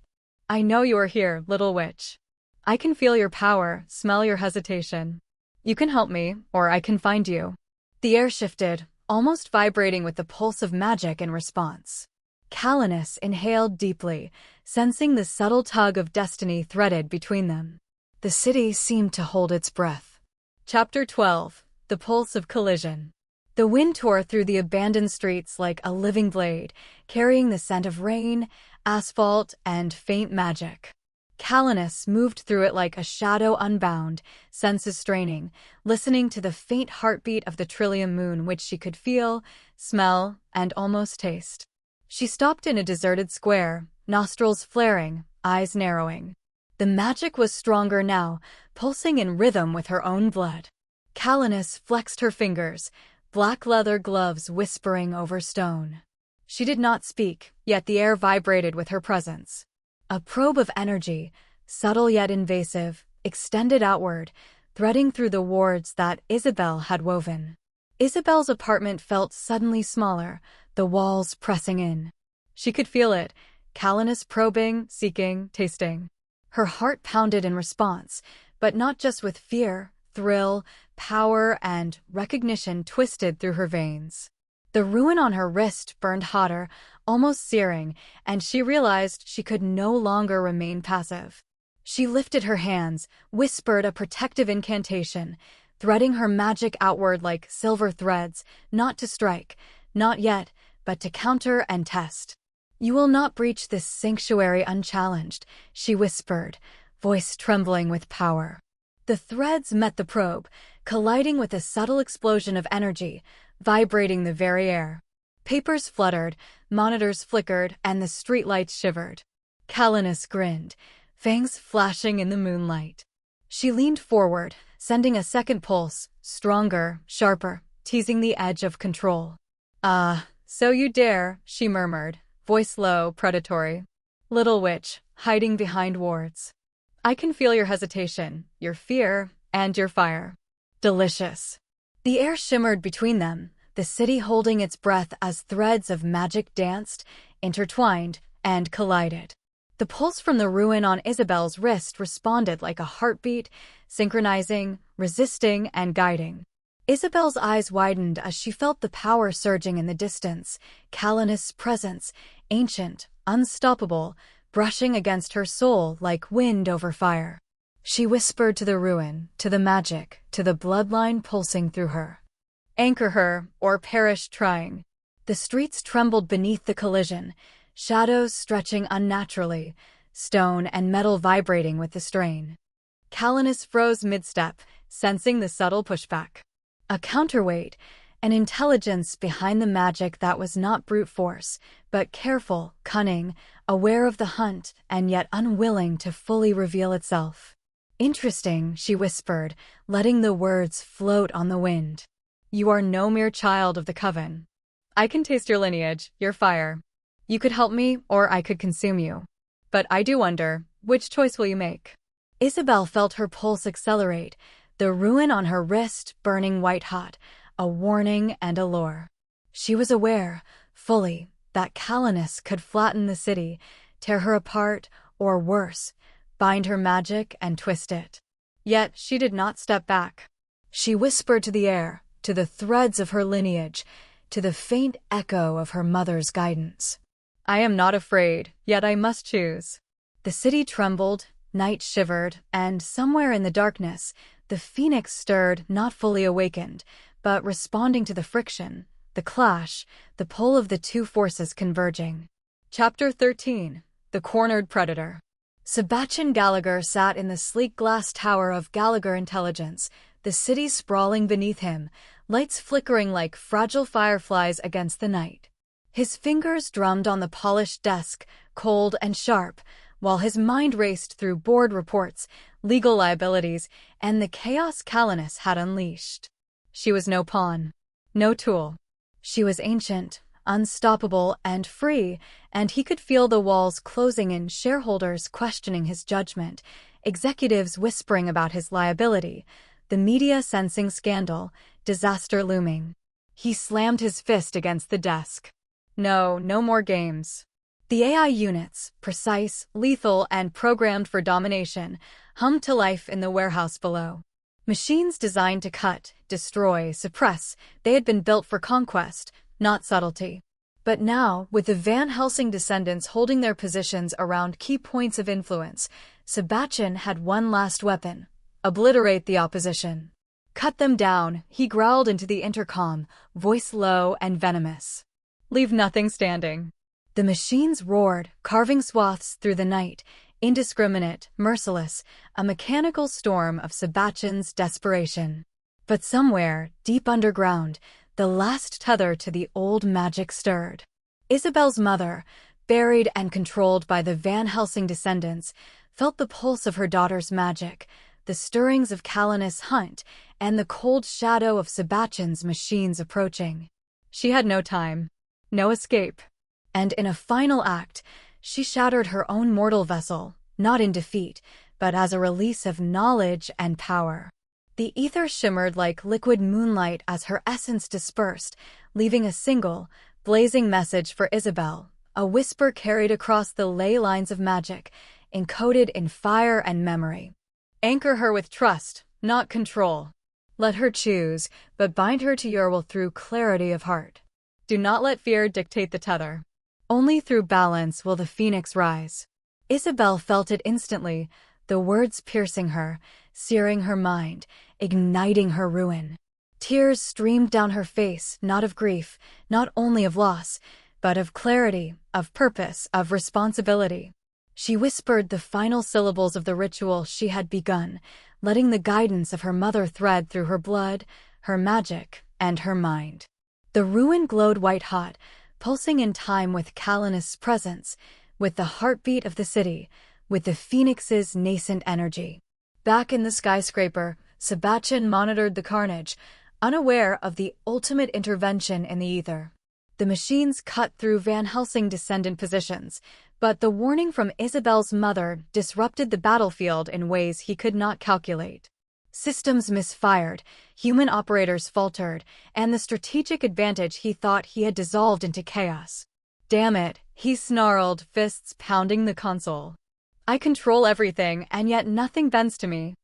"I know you are here, little witch. I can feel your power, smell your hesitation. You can help me, or I can find you." The air shifted, almost vibrating with the pulse of magic in response. Calanus inhaled deeply, sensing the subtle tug of destiny threaded between them. The city seemed to hold its breath. Chapter 12. The Pulse of Collision. The wind tore through the abandoned streets like a living blade, carrying the scent of rain, asphalt, and faint magic. Calanus moved through it like a shadow unbound, senses straining, listening to the faint heartbeat of the Trillium Moon which she could feel, smell, and almost taste. She stopped in a deserted square, nostrils flaring, eyes narrowing. The magic was stronger now, pulsing in rhythm with her own blood. Calanus flexed her fingers, black leather gloves whispering over stone. She did not speak, yet the air vibrated with her presence. A probe of energy, subtle yet invasive, extended outward, threading through the wards that Isabel had woven. Isabel's apartment felt suddenly smaller, the walls pressing in. She could feel it, Calanus probing, seeking, tasting. Her heart pounded in response, but not just with fear, thrill, power, and recognition twisted through her veins. The ruin on her wrist burned hotter, almost searing, and she realized she could no longer remain passive. She lifted her hands, whispered a protective incantation, threading her magic outward like silver threads, not to strike, not yet, but to counter and test. "You will not breach this sanctuary unchallenged," she whispered, voice trembling with power. The threads met the probe, colliding with a subtle explosion of energy, vibrating the very air. Papers fluttered, monitors flickered, and the streetlights shivered. Calanus grinned, fangs flashing in the moonlight. She leaned forward, sending a second pulse, stronger, sharper, teasing the edge of control. "Ah, so you dare," she murmured, voice low, predatory. "Little witch, hiding behind wards. I can feel your hesitation, your fear, and your fire. Delicious." The air shimmered between them, the city holding its breath as threads of magic danced, intertwined, and collided. The pulse from the ruin on Isabel's wrist responded like a heartbeat, synchronizing, resisting, and guiding. Isabel's eyes widened as she felt the power surging in the distance, Calanus' presence, ancient, unstoppable, brushing against her soul like wind over fire. She whispered to the ruin, to the magic, to the bloodline pulsing through her. "Anchor her, or perish trying." The streets trembled beneath the collision, shadows stretching unnaturally, stone and metal vibrating with the strain. Calanus froze mid-step, sensing the subtle pushback. A counterweight, an intelligence behind the magic that was not brute force, but careful, cunning, aware of the hunt, and yet unwilling to fully reveal itself. "Interesting," she whispered, letting the words float on the wind. "You are no mere child of the coven. I can taste your lineage, your fire. You could help me, or I could consume you. But I do wonder, which choice will you make?" Isabel felt her pulse accelerate, the ruin on her wrist burning white-hot, a warning and a lure. She was aware, fully, that Calanus could flatten the city, tear her apart, or worse, bind her magic and twist it. Yet she did not step back. She whispered to the air, to the threads of her lineage, to the faint echo of her mother's guidance. "I am not afraid, yet I must choose." The city trembled, night shivered, and somewhere in the darkness, the phoenix stirred, not fully awakened, but responding to the friction, the clash, the pull of the two forces converging. Chapter 13. The Cornered Predator. Sebastian Gallagher sat in the sleek glass tower of Gallagher Intelligence, the city sprawling beneath him, lights flickering like fragile fireflies against the night. His fingers drummed on the polished desk, cold and sharp, while his mind raced through board reports, legal liabilities, and the chaos Calanus had unleashed. She was no pawn, no tool. She was ancient, unstoppable, and free, and he could feel the walls closing in, shareholders questioning his judgment, executives whispering about his liability, the media sensing scandal, disaster looming. He slammed his fist against the desk. No more games. The AI units, precise, lethal, and programmed for domination, hummed to life in the warehouse below. Machines designed to cut, destroy, suppress, they had been built for conquest, not subtlety. But now, with the Van Helsing descendants holding their positions around key points of influence, Sebastian had one last weapon: obliterate the opposition. "Cut them down," he growled into the intercom, voice low and venomous. "Leave nothing standing." The machines roared, carving swaths through the night, indiscriminate, merciless, a mechanical storm of Sebastian's desperation. But somewhere, deep underground, the last tether to the old magic stirred. Isabel's mother, buried and controlled by the Van Helsing descendants, felt the pulse of her daughter's magic, the stirrings of Calanus' hunt, and the cold shadow of Sebastian's machines approaching. She had no time, no escape. And in a final act, she shattered her own mortal vessel, not in defeat, but as a release of knowledge and power. The ether shimmered like liquid moonlight as her essence dispersed, leaving a single, blazing message for Isabel, a whisper carried across the ley lines of magic, encoded in fire and memory. "Anchor her with trust, not control. Let her choose, but bind her to your will through clarity of heart. Do not let fear dictate the tether. Only through balance will the phoenix rise. Isabel felt it instantly, the words piercing her, searing her mind, igniting her ruin. Tears streamed down her face, not of grief, not only of loss, but of clarity, of purpose, of responsibility. She whispered the final syllables of the ritual she had begun, letting the guidance of her mother thread through her blood, her magic, and her mind. The ruin glowed white-hot, pulsing in time with Calanus' presence, with the heartbeat of the city, with the phoenix's nascent energy. Back in the skyscraper, Sebastian monitored the carnage, unaware of the ultimate intervention in the ether. The machines cut through Van Helsing descendant positions, but the warning from Isabel's mother disrupted the battlefield in ways he could not calculate. Systems misfired, human operators faltered, and the strategic advantage he thought he had dissolved into chaos. Damn it, he snarled, fists pounding the console. I control everything, and yet nothing bends to me.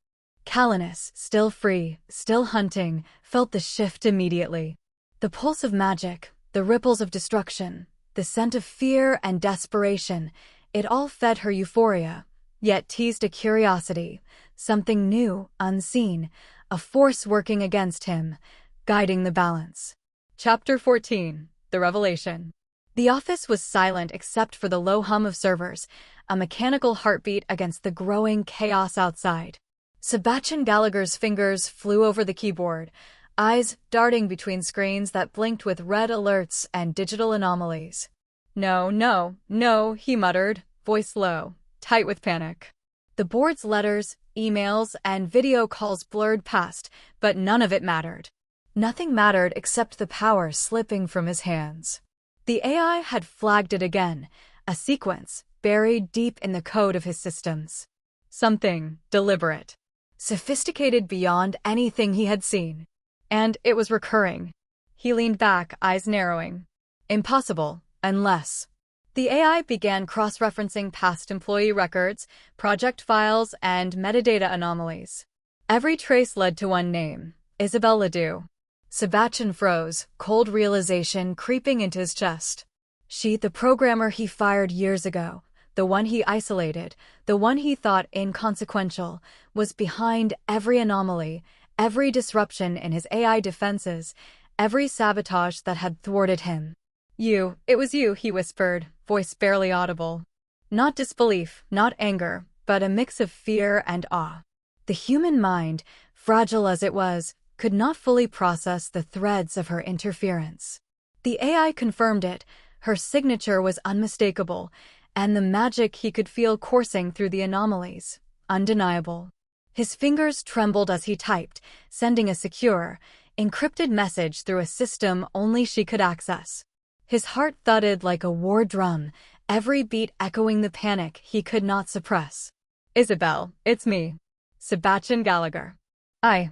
Calanus, still free, still hunting, felt the shift immediately. The pulse of magic, the ripples of destruction, the scent of fear and desperation, it all fed her euphoria, yet teased a curiosity, something new, unseen, a force working against him, guiding the balance. Chapter 14. The Revelation. The office was silent except for the low hum of servers, a mechanical heartbeat against the growing chaos outside. Sebastian Gallagher's fingers flew over the keyboard, eyes darting between screens that blinked with red alerts and digital anomalies. No, no, no, he muttered, voice low, tight with panic. The board's letters, emails, and video calls blurred past, but none of it mattered. Nothing mattered except the power slipping from his hands. The AI had flagged it again, a sequence buried deep in the code of his systems. Something deliberate, sophisticated beyond anything he had seen. And it was recurring. He leaned back, eyes narrowing. Impossible, unless. The AI began cross-referencing past employee records, project files, and metadata anomalies. Every trace led to one name, Isabel Ledoux. Sebastian froze, cold realization creeping into his chest. She, the programmer he fired years ago, the one he isolated, the one he thought inconsequential, was behind every anomaly, every disruption in his AI defenses, every sabotage that had thwarted him. It was you, he whispered, voice barely audible. Not disbelief, not anger, but a mix of fear and awe. The human mind, fragile as it was, could not fully process the threads of her interference. The AI confirmed it, her signature was unmistakable, and the magic he could feel coursing through the anomalies, undeniable. His fingers trembled as he typed, sending a secure, encrypted message through a system only she could access. His heart thudded like a war drum, every beat echoing the panic he could not suppress. Isabel, it's me. Sebastian Gallagher. I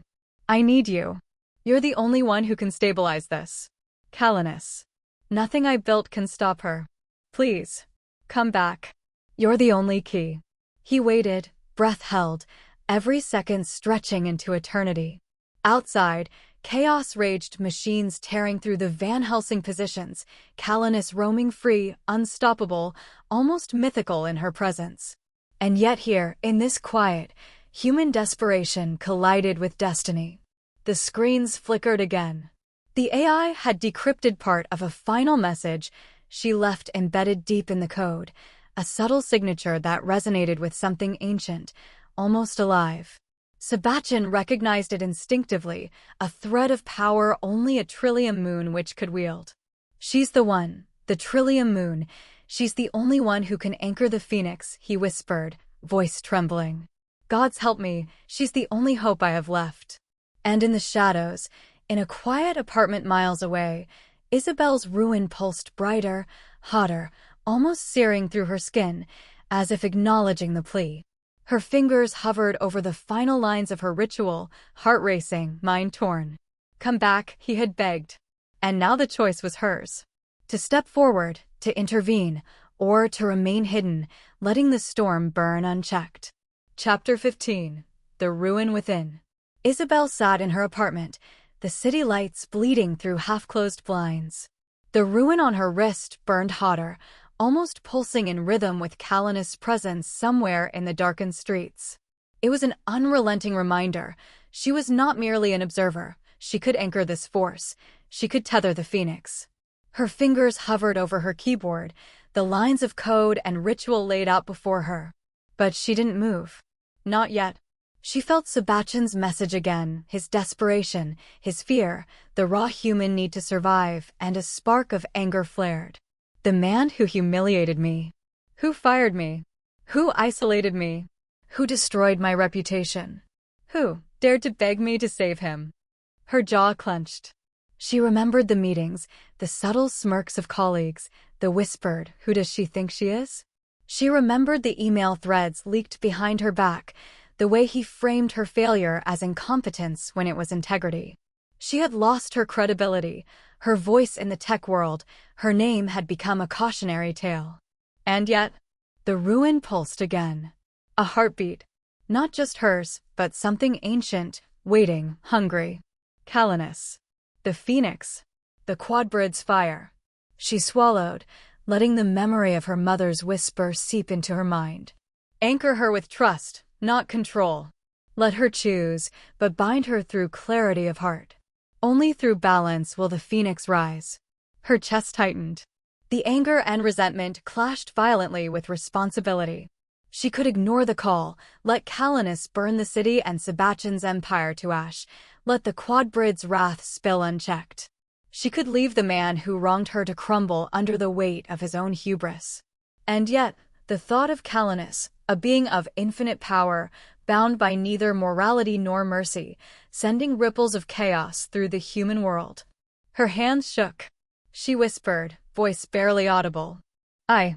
need you. You're the only one who can stabilize this. Calanus. Nothing I built can stop her. Please. Come back. You're the only key. He waited, breath held, every second stretching into eternity. Outside, chaos raged, machines tearing through the Van Helsing positions, Calanus roaming free, unstoppable, almost mythical in her presence. And yet here, in this quiet, human desperation collided with destiny. The screens flickered again. The AI had decrypted part of a final message she left embedded deep in the code, a subtle signature that resonated with something ancient, almost alive. Sebastian recognized it instinctively, a thread of power only a Trillium Moon witch could wield. She's the one, the Trillium Moon. She's the only one who can anchor the phoenix, he whispered, voice trembling. Gods help me, she's the only hope I have left. And in the shadows, in a quiet apartment miles away, Isabel's ruin pulsed brighter, hotter, almost searing through her skin, as if acknowledging the plea. Her fingers hovered over the final lines of her ritual, heart racing, mind torn. Come back, he had begged. And now the choice was hers. To step forward, to intervene, or to remain hidden, letting the storm burn unchecked. Chapter 15. The Ruin Within. Isabel sat in her apartment, the city lights bleeding through half-closed blinds. The ruin on her wrist burned hotter, almost pulsing in rhythm with Calenus' presence somewhere in the darkened streets. It was an unrelenting reminder. She was not merely an observer. She could anchor this force. She could tether the phoenix. Her fingers hovered over her keyboard, the lines of code and ritual laid out before her. But she didn't move. Not yet. She felt Sebastian's message again, his desperation, his fear, the raw human need to survive, and a spark of anger flared. The man who humiliated me, who fired me, who isolated me, who destroyed my reputation, who dared to beg me to save him. Her jaw clenched. She remembered the meetings, the subtle smirks of colleagues, the whispered, "Who does she think she is?" She remembered the email threads leaked behind her back, the way he framed her failure as incompetence when it was integrity. She had lost her credibility, her voice in the tech world, her name had become a cautionary tale. And yet, the ruin pulsed again. A heartbeat. Not just hers, but something ancient, waiting, hungry. Calenus. The phoenix. The Quadbrid's fire. She swallowed, letting the memory of her mother's whisper seep into her mind. Anchor her with trust, not control. Let her choose, but bind her through clarity of heart. Only through balance will the phoenix rise. Her chest tightened. The anger and resentment clashed violently with responsibility. She could ignore the call, let Calenus burn the city and Sebastian's empire to ash, let the Quadbrid's wrath spill unchecked. She could leave the man who wronged her to crumble under the weight of his own hubris. And yet, the thought of Calenus, a being of infinite power, bound by neither morality nor mercy, sending ripples of chaos through the human world. Her hands shook. She whispered, voice barely audible. I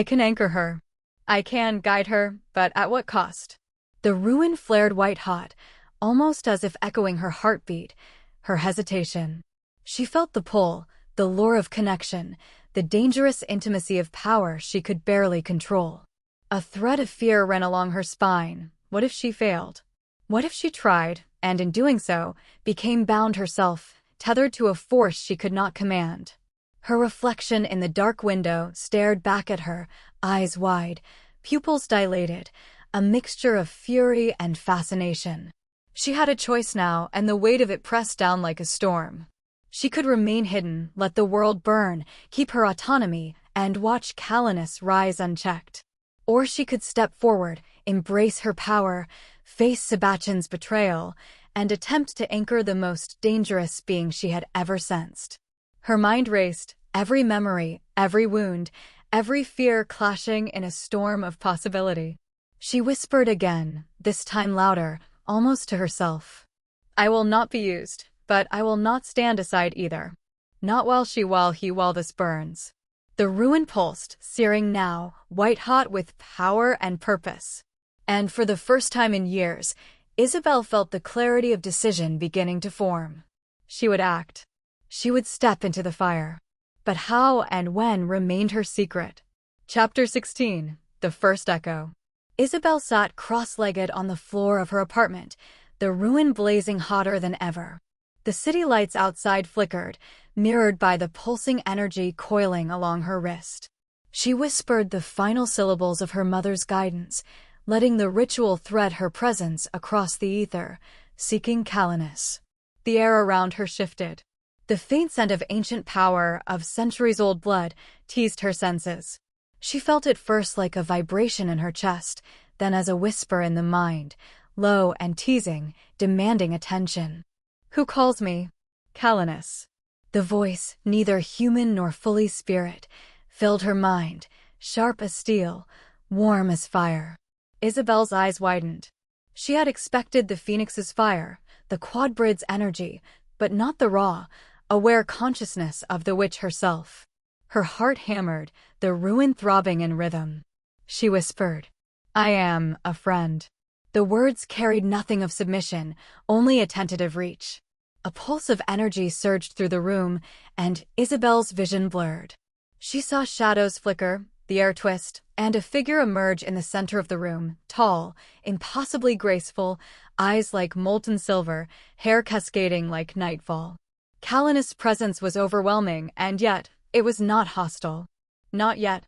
can anchor her. I can guide her, but at what cost? The ruin flared white-hot, almost as if echoing her heartbeat, her hesitation. She felt the pull, the lure of connection, the dangerous intimacy of power she could barely control. A thread of fear ran along her spine. What if she failed? What if she tried, and in doing so, became bound herself, tethered to a force she could not command? Her reflection in the dark window stared back at her, eyes wide, pupils dilated, a mixture of fury and fascination. She had a choice now, and the weight of it pressed down like a storm. She could remain hidden, let the world burn, keep her autonomy, and watch Calenus rise unchecked. Or she could step forward, embrace her power, face Sebastian's betrayal, and attempt to anchor the most dangerous being she had ever sensed. Her mind raced, every memory, every wound, every fear clashing in a storm of possibility. She whispered again, this time louder, almost to herself. I will not be used, but I will not stand aside either. Not while this burns. The ruin pulsed, searing now, white-hot with power and purpose. And for the first time in years, Isabel felt the clarity of decision beginning to form. She would act. She would step into the fire. But how and when remained her secret. Chapter 16. The First Echo. Isabel sat cross-legged on the floor of her apartment, the ruin blazing hotter than ever. The city lights outside flickered, mirrored by the pulsing energy coiling along her wrist. She whispered the final syllables of her mother's guidance, letting the ritual thread her presence across the ether, seeking Calenus. The air around her shifted. The faint scent of ancient power, of centuries-old blood, teased her senses. She felt it first like a vibration in her chest, then as a whisper in the mind, low and teasing, demanding attention. Who calls me? Calenus. The voice, neither human nor fully spirit, filled her mind, sharp as steel, warm as fire. Isabel's eyes widened. She had expected the phoenix's fire, the Quadbrid's energy, but not the raw, aware consciousness of the witch herself. Her heart hammered, the ruin throbbing in rhythm. She whispered, I am a friend. The words carried nothing of submission, only a tentative reach. A pulse of energy surged through the room, and Isabel's vision blurred. She saw shadows flicker, the air twist, and a figure emerge in the center of the room, tall, impossibly graceful, eyes like molten silver, hair cascading like nightfall. Kalanus' presence was overwhelming, and yet, it was not hostile. Not yet.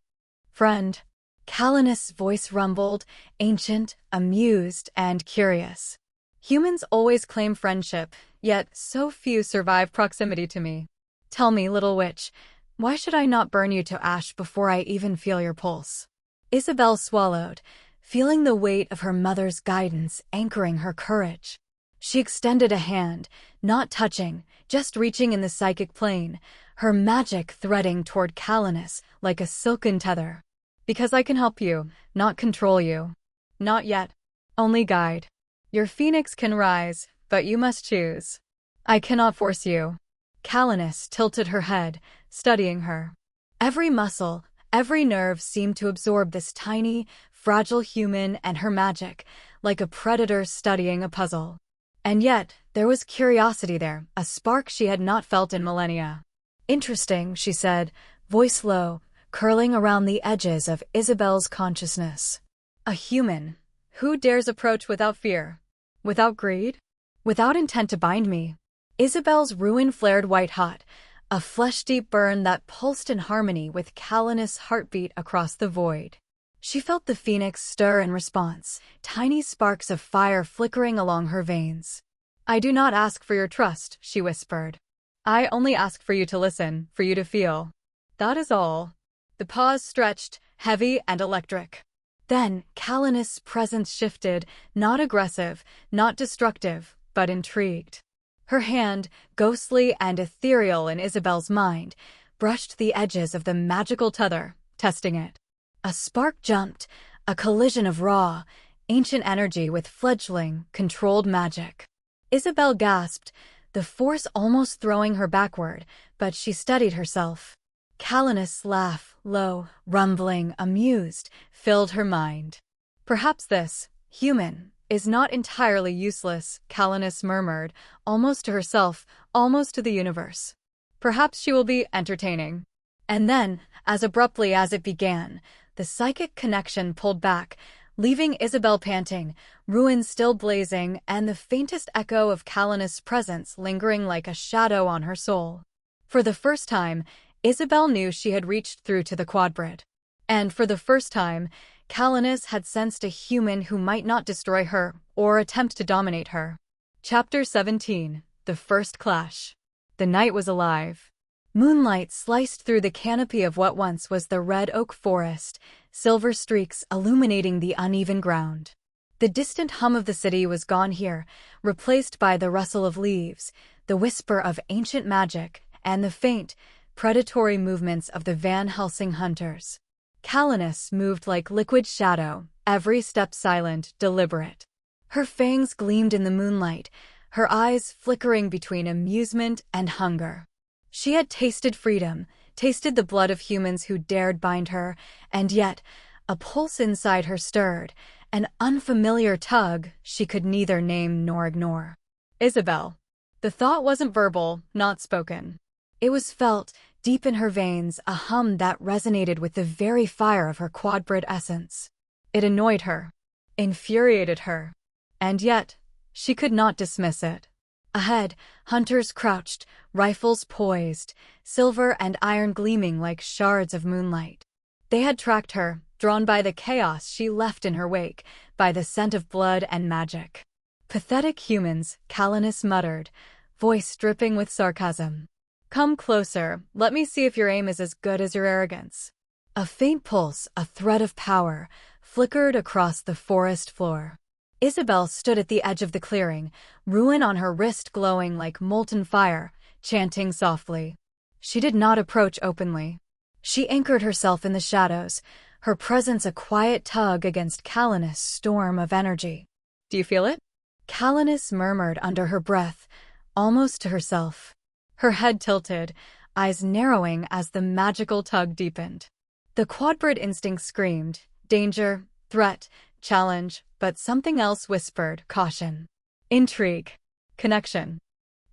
Friend. Kalanus' voice rumbled, ancient, amused, and curious. Humans always claim friendship, yet so few survive proximity to me. Tell me, little witch, why should I not burn you to ash before I even feel your pulse? Isabel swallowed, feeling the weight of her mother's guidance anchoring her courage. She extended a hand, not touching, just reaching in the psychic plane, her magic threading toward Kalanus like a silken tether. Because I can help you, not control you. Not yet. Only guide. Your phoenix can rise, but you must choose. I cannot force you. Kalanus tilted her head, studying her. Every muscle, every nerve seemed to absorb this tiny, fragile human and her magic, like a predator studying a puzzle. And yet, there was curiosity there, a spark she had not felt in millennia. Interesting, she said, voice low, curling around the edges of Isabel's consciousness. A human. Who dares approach without fear? Without greed? Without intent to bind me? Isabel's ruin flared white-hot, a flesh-deep burn that pulsed in harmony with Kalanus' heartbeat across the void. She felt the phoenix stir in response, tiny sparks of fire flickering along her veins. I do not ask for your trust, she whispered. I only ask for you to listen, for you to feel. That is all. The pause stretched, heavy and electric. Then, Kalanus' presence shifted, not aggressive, not destructive, but intrigued. Her hand, ghostly and ethereal in Isabel's mind, brushed the edges of the magical tether, testing it. A spark jumped, a collision of raw, ancient energy with fledgling, controlled magic. Isabel gasped, the force almost throwing her backward, but she steadied herself. Kalanus' laugh, low, rumbling, amused, filled her mind. Perhaps this, human, is not entirely useless, Kalanus murmured, almost to herself, almost to the universe. Perhaps she will be entertaining. And then, as abruptly as it began, the psychic connection pulled back, leaving Isabel panting, ruins still blazing, and the faintest echo of Kalanus' presence lingering like a shadow on her soul. For the first time, Isabel knew she had reached through to the Quadbrid. And for the first time, Kalanus had sensed a human who might not destroy her or attempt to dominate her. Chapter 17. The First Clash. The night was alive. Moonlight sliced through the canopy of what once was the red oak forest, silver streaks illuminating the uneven ground. The distant hum of the city was gone here, replaced by the rustle of leaves, the whisper of ancient magic, and the faint, predatory movements of the Van Helsing hunters. Kalanus moved like liquid shadow, every step silent, deliberate. Her fangs gleamed in the moonlight, her eyes flickering between amusement and hunger. She had tasted freedom, tasted the blood of humans who dared bind her, and yet, a pulse inside her stirred, an unfamiliar tug she could neither name nor ignore. Isabel. The thought wasn't verbal, not spoken. It was felt, deep in her veins, a hum that resonated with the very fire of her Quadbrid essence. It annoyed her, infuriated her, and yet, she could not dismiss it. Ahead, hunters crouched, rifles poised, silver and iron gleaming like shards of moonlight. They had tracked her, drawn by the chaos she left in her wake, by the scent of blood and magic. Pathetic humans, Kalanus muttered, voice dripping with sarcasm. Come closer, let me see if your aim is as good as your arrogance. A faint pulse, a thread of power, flickered across the forest floor. Isabel stood at the edge of the clearing, ruin on her wrist glowing like molten fire, chanting softly. She did not approach openly. She anchored herself in the shadows, her presence a quiet tug against Kalanus' storm of energy. Do you feel it? Kalanus murmured under her breath, almost to herself. Her head tilted, eyes narrowing as the magical tug deepened. The Quadbrid instinct screamed, danger, threat, challenge, but something else whispered, caution. Intrigue. Connection.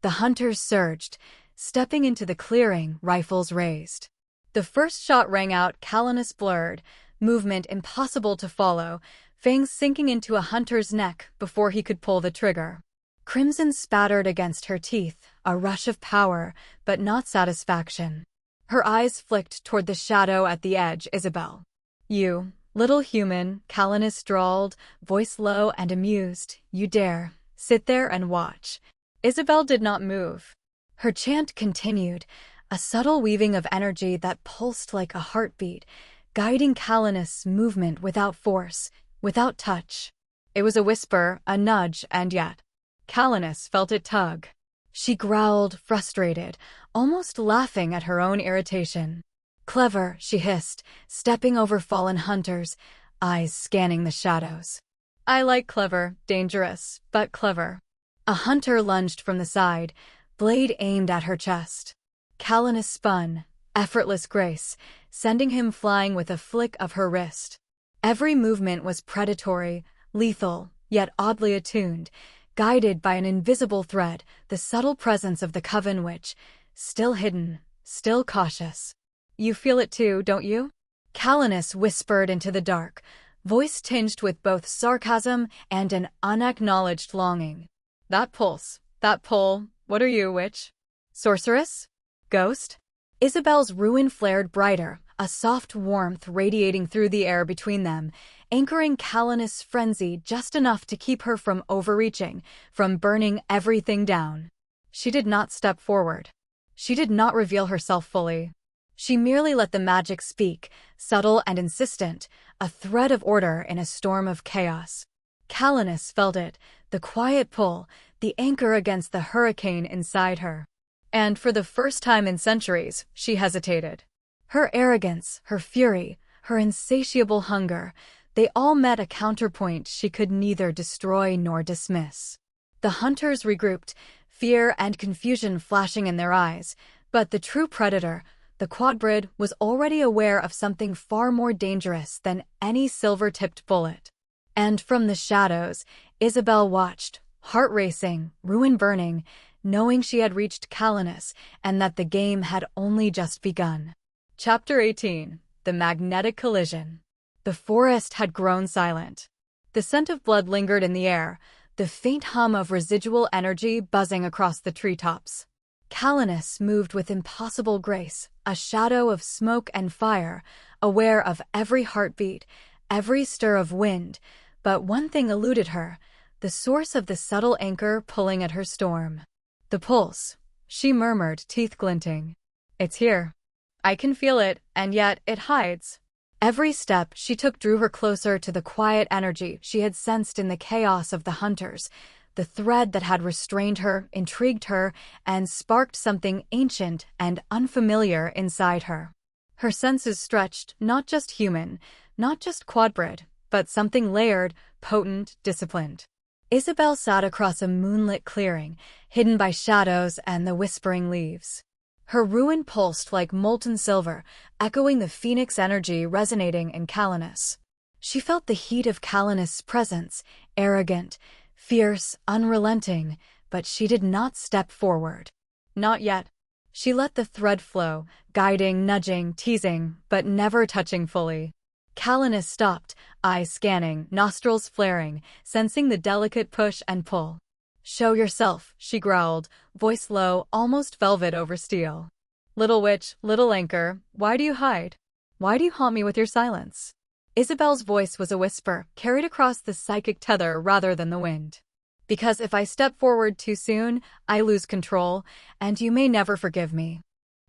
The hunters surged, stepping into the clearing, rifles raised. The first shot rang out, Calanus blurred, movement impossible to follow, fangs sinking into a hunter's neck before he could pull the trigger. Crimson spattered against her teeth, a rush of power, but not satisfaction. Her eyes flicked toward the shadow at the edge. Isabel. You, little human, Calanus drawled, voice low and amused. You dare sit there and watch. Isabel did not move. Her chant continued, a subtle weaving of energy that pulsed like a heartbeat, guiding Calanus' movement without force, without touch. It was a whisper, a nudge, and yet Calanus felt it tug. She growled, frustrated, almost laughing at her own irritation. Clever, she hissed, stepping over fallen hunters, eyes scanning the shadows. I like clever, dangerous, but clever. A hunter lunged from the side, blade aimed at her chest. Calanus spun, effortless grace, sending him flying with a flick of her wrist. Every movement was predatory, lethal, yet oddly attuned, guided by an invisible thread, the subtle presence of the coven which, still hidden, still cautious. You feel it too, don't you? Calanus whispered into the dark, voice tinged with both sarcasm and an unacknowledged longing. That pulse, that pull, what are you, witch? Sorceress? Ghost? Isabel's ruin flared brighter, a soft warmth radiating through the air between them, anchoring Calanus' frenzy just enough to keep her from overreaching, from burning everything down. She did not step forward. She did not reveal herself fully. She merely let the magic speak, subtle and insistent, a thread of order in a storm of chaos. Calanus felt it, the quiet pull, the anchor against the hurricane inside her. And for the first time in centuries, she hesitated. Her arrogance, her fury, her insatiable hunger, they all met a counterpoint she could neither destroy nor dismiss. The hunters regrouped, fear and confusion flashing in their eyes, but the true predator, the Quadbrid, was already aware of something far more dangerous than any silver-tipped bullet. And from the shadows, Isabel watched, heart racing, ruin burning, knowing she had reached Calanus and that the game had only just begun. Chapter 18. The Magnetic Collision. The forest had grown silent. The scent of blood lingered in the air, the faint hum of residual energy buzzing across the treetops. Calanus moved with impossible grace, a shadow of smoke and fire, aware of every heartbeat, every stir of wind, but one thing eluded her, the source of the subtle anchor pulling at her storm. The pulse, she murmured, teeth glinting. It's here. I can feel it, and yet it hides. Every step she took drew her closer to the quiet energy she had sensed in the chaos of the hunters, the thread that had restrained her, intrigued her, and sparked something ancient and unfamiliar inside her. Her senses stretched, not just human, not just Quadbrid, but something layered, potent, disciplined. Isabel sat across a moonlit clearing, hidden by shadows and the whispering leaves. Her ruin pulsed like molten silver, echoing the phoenix energy resonating in Calanus. She felt the heat of Calanus' presence, arrogant, fierce, unrelenting, but she did not step forward. Not yet. She let the thread flow, guiding, nudging, teasing, but never touching fully. Calanus stopped, eyes scanning, nostrils flaring, sensing the delicate push and pull. Show yourself, she growled, voice low, almost velvet over steel. Little witch, little anchor, why do you hide? Why do you haunt me with your silence? Isabel's voice was a whisper, carried across the psychic tether rather than the wind. Because if I step forward too soon, I lose control, and you may never forgive me.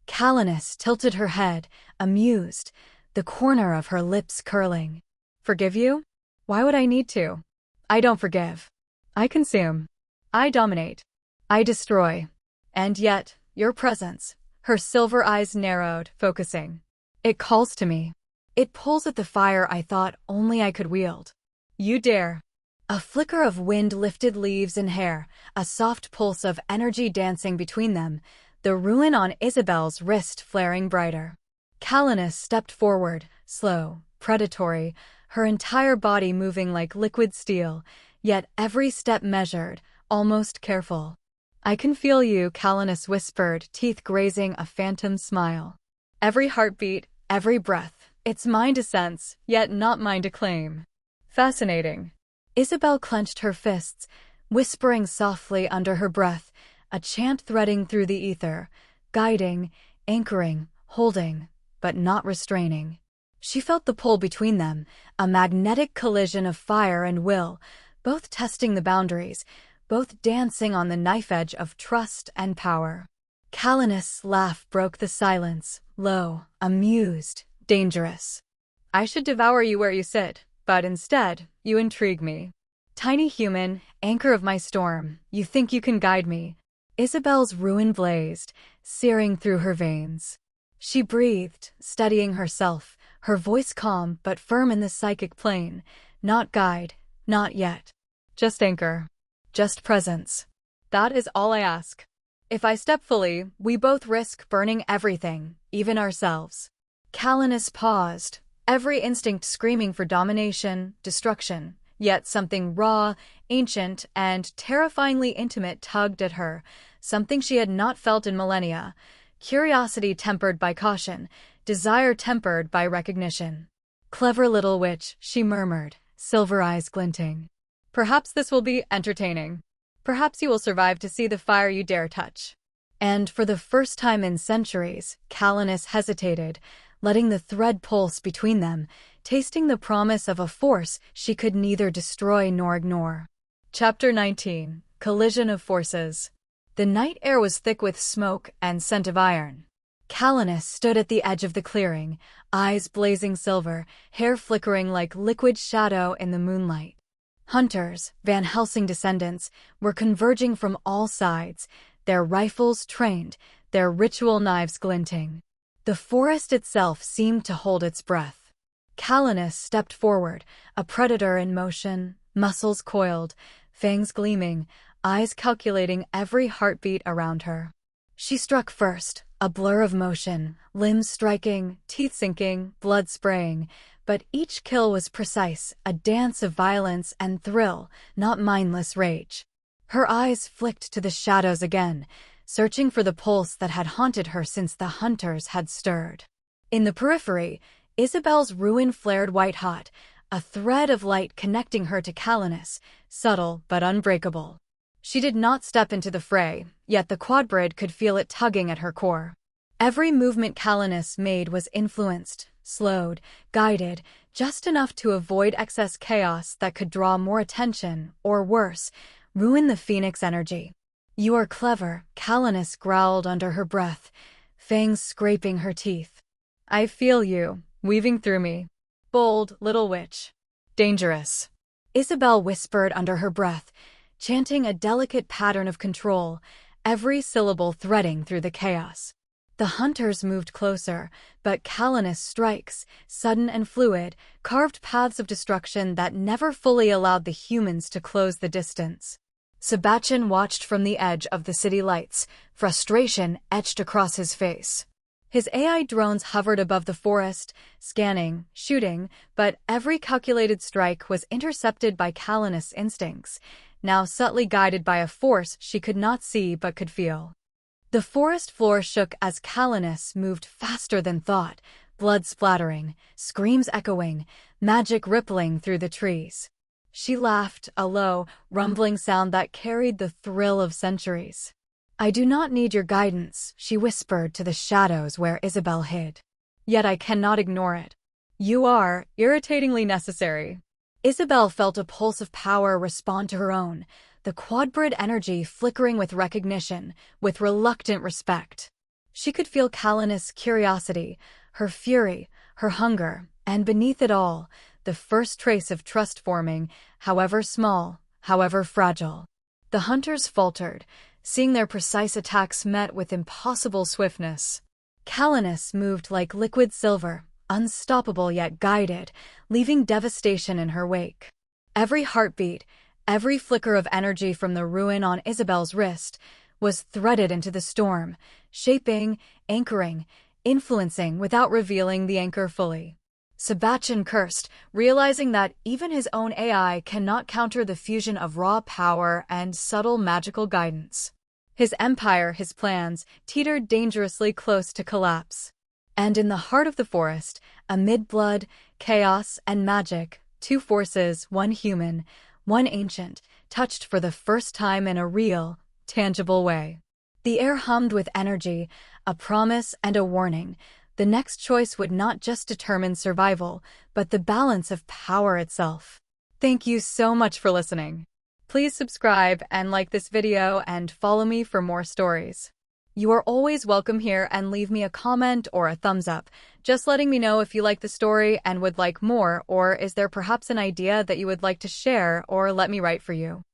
Calanus tilted her head, amused, the corner of her lips curling. Forgive you? Why would I need to? I don't forgive. I consume. I dominate. I destroy. And yet, your presence, her silver eyes narrowed, focusing. It calls to me. It pulls at the fire I thought only I could wield. You dare. A flicker of wind lifted leaves and hair, a soft pulse of energy dancing between them, the ruin on Isabel's wrist flaring brighter. Calanus stepped forward, slow, predatory, her entire body moving like liquid steel, yet every step measured, almost careful. I can feel you, Calanus whispered, teeth grazing a phantom smile. Every heartbeat, every breath, it's mine to sense, yet not mine to claim. Fascinating. Isabel clenched her fists, whispering softly under her breath, a chant threading through the ether, guiding, anchoring, holding, but not restraining. She felt the pull between them, a magnetic collision of fire and will, both testing the boundaries, both dancing on the knife edge of trust and power. Calanus' laugh broke the silence, low, amused, dangerous. I should devour you where you sit, but instead, you intrigue me. Tiny human, anchor of my storm, you think you can guide me. Isabel's ruin blazed, searing through her veins. She breathed, steadying herself, her voice calm but firm in the psychic plane. Not guide, not yet. Just anchor. Just presence. That is all I ask. If I step fully, we both risk burning everything, even ourselves. Calanus paused, every instinct screaming for domination, destruction, yet something raw, ancient, and terrifyingly intimate tugged at her, something she had not felt in millennia. Curiosity tempered by caution, desire tempered by recognition. Clever little witch, she murmured, silver eyes glinting. Perhaps this will be entertaining. Perhaps you will survive to see the fire you dare touch. And for the first time in centuries, Calanus hesitated, letting the thread pulse between them, tasting the promise of a force she could neither destroy nor ignore. Chapter 19. Collision of Forces. The night air was thick with smoke and scent of iron. Calanus stood at the edge of the clearing, eyes blazing silver, hair flickering like liquid shadow in the moonlight. Hunters, Van Helsing descendants, were converging from all sides, their rifles trained, their ritual knives glinting. The forest itself seemed to hold its breath. Calanus stepped forward, a predator in motion, muscles coiled, fangs gleaming, eyes calculating every heartbeat around her. She struck first, a blur of motion, limbs striking, teeth sinking, blood spraying, but each kill was precise, a dance of violence and thrill, not mindless rage. Her eyes flicked to the shadows again, searching for the pulse that had haunted her since the hunters had stirred. In the periphery, Isabel's ruin flared white-hot, a thread of light connecting her to Calanus, subtle but unbreakable. She did not step into the fray, yet the Quadbrid could feel it tugging at her core. Every movement Calanus made was influenced, slowed, guided, just enough to avoid excess chaos that could draw more attention, or worse, ruin the Phoenix energy. You are clever, Calanus growled under her breath, fangs scraping her teeth. I feel you, weaving through me. Bold, little witch. Dangerous. Isabel whispered under her breath, chanting a delicate pattern of control, every syllable threading through the chaos. The hunters moved closer, but Calanus' strikes, sudden and fluid, carved paths of destruction that never fully allowed the humans to close the distance. Sebastian watched from the edge of the city lights, frustration etched across his face. His AI drones hovered above the forest, scanning, shooting, but every calculated strike was intercepted by Calanus' instincts, now subtly guided by a force she could not see but could feel. The forest floor shook as Calanus moved faster than thought, blood splattering, screams echoing, magic rippling through the trees. She laughed, a low, rumbling sound that carried the thrill of centuries. I do not need your guidance, she whispered to the shadows where Isabel hid. Yet I cannot ignore it. You are irritatingly necessary. Isabel felt a pulse of power respond to her own, the Quadbrid energy flickering with recognition, with reluctant respect. She could feel Calanus' curiosity, her fury, her hunger, and beneath it all, the first trace of trust forming, however small, however fragile. The hunters faltered, seeing their precise attacks met with impossible swiftness. Calanus moved like liquid silver, unstoppable yet guided, leaving devastation in her wake. Every heartbeat, every flicker of energy from the ruin on Isabel's wrist, was threaded into the storm, shaping, anchoring, influencing without revealing the anchor fully. Sebastian cursed, realizing that even his own AI cannot counter the fusion of raw power and subtle magical guidance. His empire, his plans, teetered dangerously close to collapse. And in the heart of the forest, amid blood, chaos, and magic, two forces, one human, one ancient, touched for the first time in a real, tangible way. The air hummed with energy, a promise and a warning. The next choice would not just determine survival, but the balance of power itself. Thank you so much for listening. Please subscribe and like this video and follow me for more stories. You are always welcome here, and leave me a comment or a thumbs up, just letting me know if you like the story and would like more, or is there perhaps an idea that you would like to share or let me write for you.